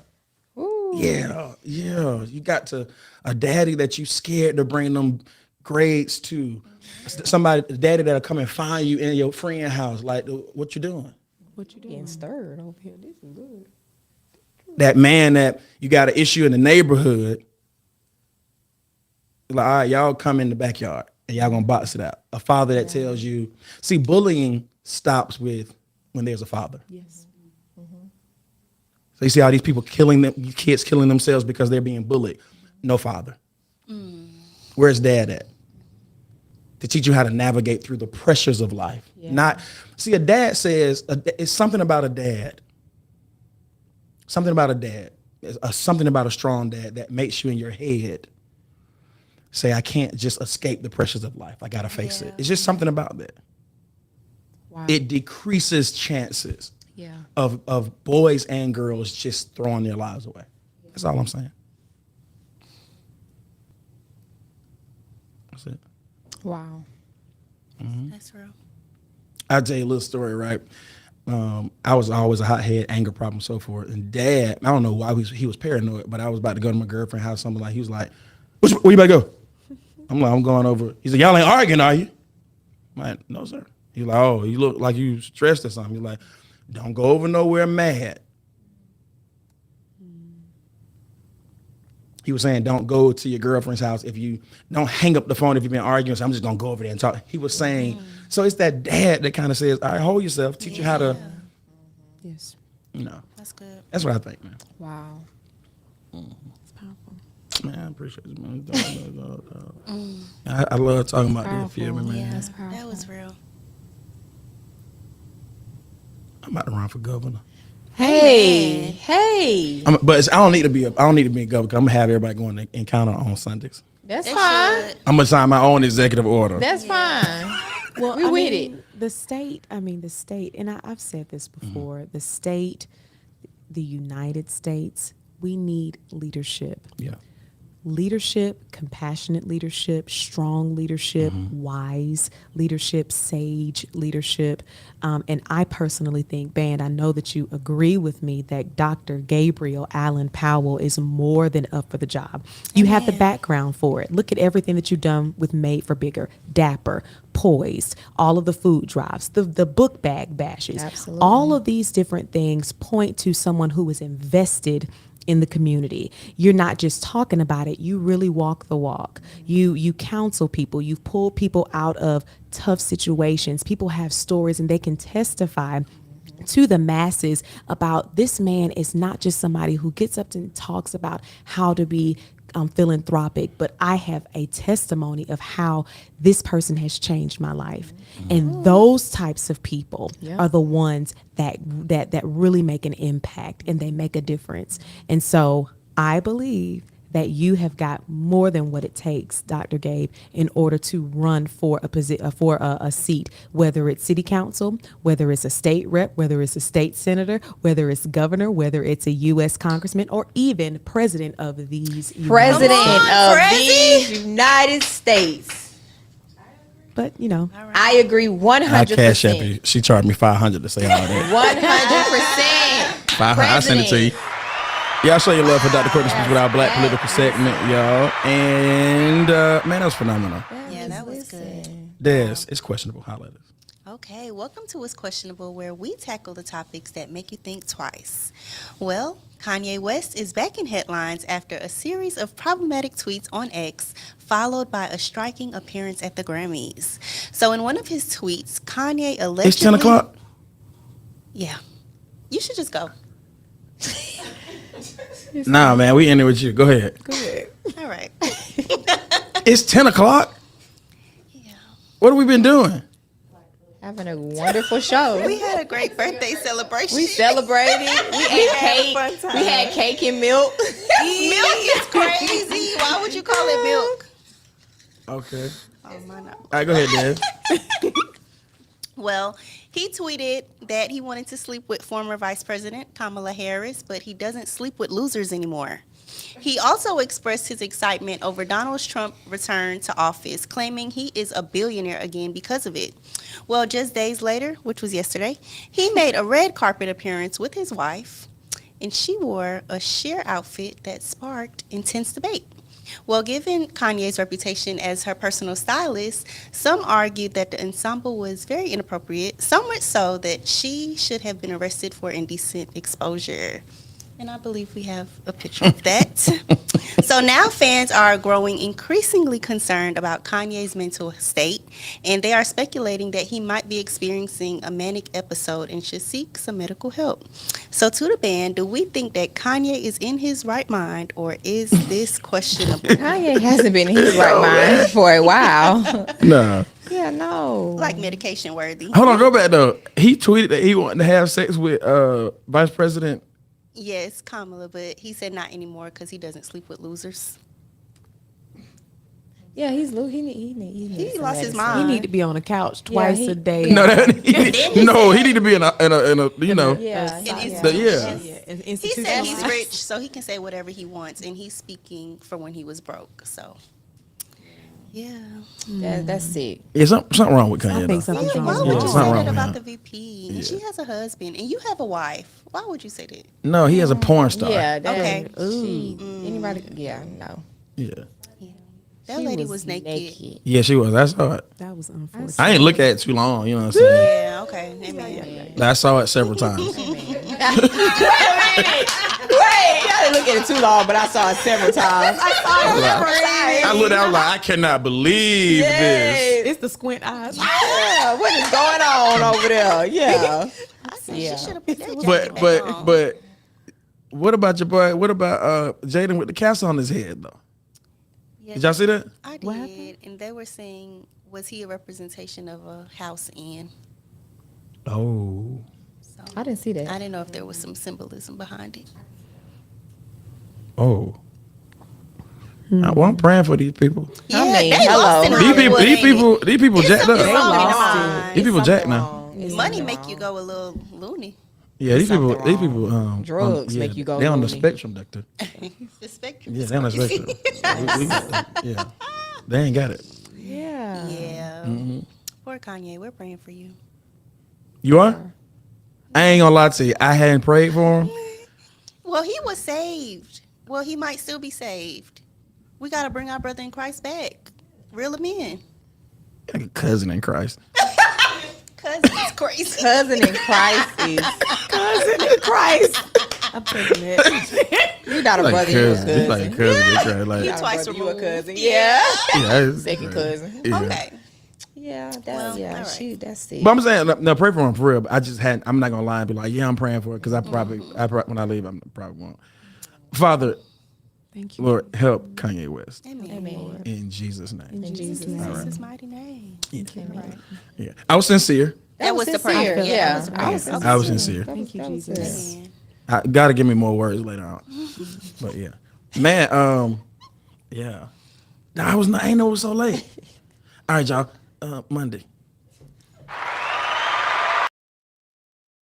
C: Yeah. You got to a daddy that you scared to bring them grades to. Somebody, a daddy that'll come and find you in your friend house. Like, what you doing?
J: What you doing?
B: Getting stirred over here. This is good.
C: That man that you got an issue in the neighborhood. Like, all right, y'all come in the backyard and y'all gonna box it out. A father that tells you, see, bullying stops with when there's a father.
J: Yes.
C: So you see all these people kids killing themselves because they're being bullied. No father. Where's dad at? To teach you how to navigate through the pressures of life. See, a dad says, it's something about a dad. Something about a dad. Something about a strong dad that makes you in your head say, I can't just escape the pressures of life. I got to face it. It's just something about that.
B: Wow.
C: It decreases chances
B: Yeah.
C: of boys and girls just throwing their lives away. That's all I'm saying. That's it.
B: Wow.
E: That's real.
C: I'll tell you a little story, right? I was always a hothead, anger problem, so forth. And dad, I don't know why he was paranoid, but I was about to go to my girlfriend's house, something like, he was like, where you about to go? I'm like, I'm going over. He said, y'all ain't arguing, are you? I'm like, no, sir. He's like, oh, you look like you stressed or something. He's like, don't go over nowhere mad. He was saying, don't go to your girlfriend's house if you don't hang up the phone if you've been arguing. So I'm just gonna go over there and talk. He was saying, so it's that dad that kind of says, all right, hold yourself, teach you how to,
J: Yes.
E: That's good.
C: That's what I think, man.
B: Wow.
J: It's powerful.
C: Man, I appreciate it, man. I love talking about that. Feel me, man.
E: Yeah, that was real.
C: I'm about to run for governor.
B: Hey.
C: But I don't need to be a governor. 'Cause I'm gonna have everybody going to encounter on Sundays.
B: That's fine.
C: I'm gonna sign my own executive order.
B: That's fine.
J: Well,
B: We with it.
J: The state, and I've said this before, the state, the United States, we need leadership.
C: Yeah.
J: Leadership, compassionate leadership, strong leadership, wise leadership, sage leadership. And I personally think, Band, I know that you agree with me that Dr. Gabriel Allen Powell is more than up for the job. You have the background for it. Look at everything that you've done with Made for Bigger, Dapper, Poised, all of the food drives, the book bag bashes.
B: Absolutely.
J: All of these different things point to someone who is invested in the community. You're not just talking about it, you really walk the walk. You counsel people, you've pulled people out of tough situations. People have stories and they can testify to the masses about this man is not just somebody who gets up and talks about how to be philanthropic, but I have a testimony of how this person has changed my life. And those types of people are the ones that really make an impact and they make a difference. And so I believe that you have got more than what it takes, Dr. Gabe, in order to run for a seat, whether it's city council, whether it's a state rep, whether it's a state senator, whether it's governor, whether it's a U.S. congressman, or even president of these
B: President of
E: President.
B: these United States.
J: But
B: I agree 100%.
C: I cash app you. She charged me $500 to say all that.
B: 100%.
C: 500. I'll send it to you. Yeah, I'll show you love for Dr. Courtney Speaks with our Black political segment, y'all. And man, that was phenomenal.
E: Yeah, that was good.
C: Des, it's questionable. Holla at us.
E: Okay, welcome to It's Questionable, where we tackle the topics that make you think twice. Well, Kanye West is back in headlines after a series of problematic tweets on X, followed by a striking appearance at the Grammys. So in one of his tweets, Kanye allegedly...
C: It's 10 o'clock?
E: Yeah. You should just go.
C: Nah, man, we in there with you. Go ahead.
E: All right.
C: It's 10 o'clock.
E: Yeah.
C: What have we been doing?
B: Having a wonderful show.
E: We had a great birthday celebration.
B: We celebrated. We ate cake. We had cake and milk.
E: Milk is crazy. Why would you call it milk?
C: Okay.
E: Oh, my no.
C: All right, go ahead, Dad.
E: Well, he tweeted that he wanted to sleep with former Vice President Kamala Harris, but he doesn't sleep with losers anymore. He also expressed his excitement over Donald Trump's return to office, claiming he is a billionaire again because of it. Well, just days later, which was yesterday, he made a red carpet appearance with his wife, and she wore a sheer outfit that sparked intense debate. Well, given Kanye's reputation as her personal stylist, some argued that the ensemble was very inappropriate, so much so that she should have been arrested for indecent exposure. And I believe we have a picture of that. So now fans are growing increasingly concerned about Kanye's mental state, and they are speculating that he might be experiencing a manic episode and should seek some medical help. So to the band, do we think that Kanye is in his right mind, or is this questionable?
B: Kanye hasn't been in his right mind for a while.
C: Nah.
B: Yeah, no.
E: Like medication worthy.
C: Hold on, go back though. He tweeted that he wanted to have sex with Vice President.
E: Yes, Kamala, but he said not anymore because he doesn't sleep with losers.
B: Yeah, he
E: lost his
B: medicine.
E: mind.
J: He need to be on a couch twice a day.
C: No, he need to be in a you know.
B: Yeah.
E: He said he's rich, so he can say whatever he wants, and he's speaking for when he was broke. So, yeah.
B: That's sick.
C: Yeah, something wrong with Kanye.
J: I think
C: though.
J: something's
E: Why
J: wrong
E: would
J: with
E: you
C: something
E: say
C: wrong
E: that
C: with
E: about
C: him.
E: the VP? And she has a husband, and you have a wife. Why would you say that?
C: No, he has a porn star.
B: Yeah, that,
E: Okay.
B: Anybody? Yeah, no.
C: Yeah.
E: That
B: She
E: lady was naked.
C: Yeah, she was. I saw it.
J: That was unfortunate.
C: I ain't look at it too long. You know what I'm saying?
E: Yeah, okay. Amen.
C: I saw it several times.
B: Wait, I didn't look at it too long, but I saw it several times.
C: I looked out like, I cannot believe this.
J: It's the squint eyes.
B: Yeah, what is going on over there? Yeah.
E: She should have put that jacket back on.
C: But what about your boy? What about Jaden with the castle on his head though?
E: Yeah,
C: Did y'all see that?
E: I
J: What
E: did,
J: happened?
E: and they were saying, was he a representation of a house in?
C: Oh.
E: So
B: I didn't see that.
E: I didn't know if there was some symbolism behind it.
C: Oh. Well, I'm praying for these people.
E: Yeah,
B: mean,
E: they
B: hello.
E: lost in
C: These
E: Hollywood, ain't it?
C: people
E: It's
C: jacked
E: something
C: up.
E: wrong in
J: lost
E: their
J: it.
E: minds.
C: These people jacked now.
E: Money make you go a little loony.
C: Yeah, these people.
B: something
C: These people.
B: Drugs make you go
C: They're on the
B: loony.
C: spectrum, doctor.
E: The spectrum.
C: Yeah,
E: is
C: they're on the
E: crazy.
C: spectrum. We got that. Yeah, they ain't got it.
B: Yeah.
E: Yeah.
C: Mm-hmm.
E: Poor Kanye, we're praying for you.
C: You are? I ain't gonna lie to you. I hadn't prayed for him.
E: Well, he was saved. Well, he might still be saved. We got to bring our brother in Christ back. Reel him in.
C: Like a cousin in Christ.
E: Cause it's crazy.
B: Cousin in Christ is.
J: Cousin in Christ. I'm taking it.
B: You're not a
C: Like
B: brother, you're a
C: cousin. It's like a
B: cousin.
C: cousin in Christ. Like,
E: You
C: yeah,
E: twice
B: brother, you a
E: removed.
B: cousin. Yeah.
C: it's
B: Second
C: crazy.
B: cousin.
C: Yeah.
E: Okay.
B: Yeah, that's
E: Well,
B: yeah.
E: all right.
B: Shoot, that's it.
C: But I'm saying, no, pray for him for real. But I just hadn't. I'm not gonna lie and be like, yeah, I'm praying for it because I probably, when I leave, I probably won't. Father,
J: Thank you.
C: Lord, help Kanye West
E: Amen.
C: in Jesus' name.
B: In Jesus'
E: In
B: name.
E: Jesus' mighty name.
C: Yeah, I was sincere.
E: That was the prayer.
B: sincere.
E: Yeah,
B: Yeah,
E: that was the prayer.
C: I was sincere.
J: Thank you, Jesus.
E: Amen.
C: I gotta give me more words later on. But yeah, man. Yeah. I ain't know it was so late. All right, y'all. Monday.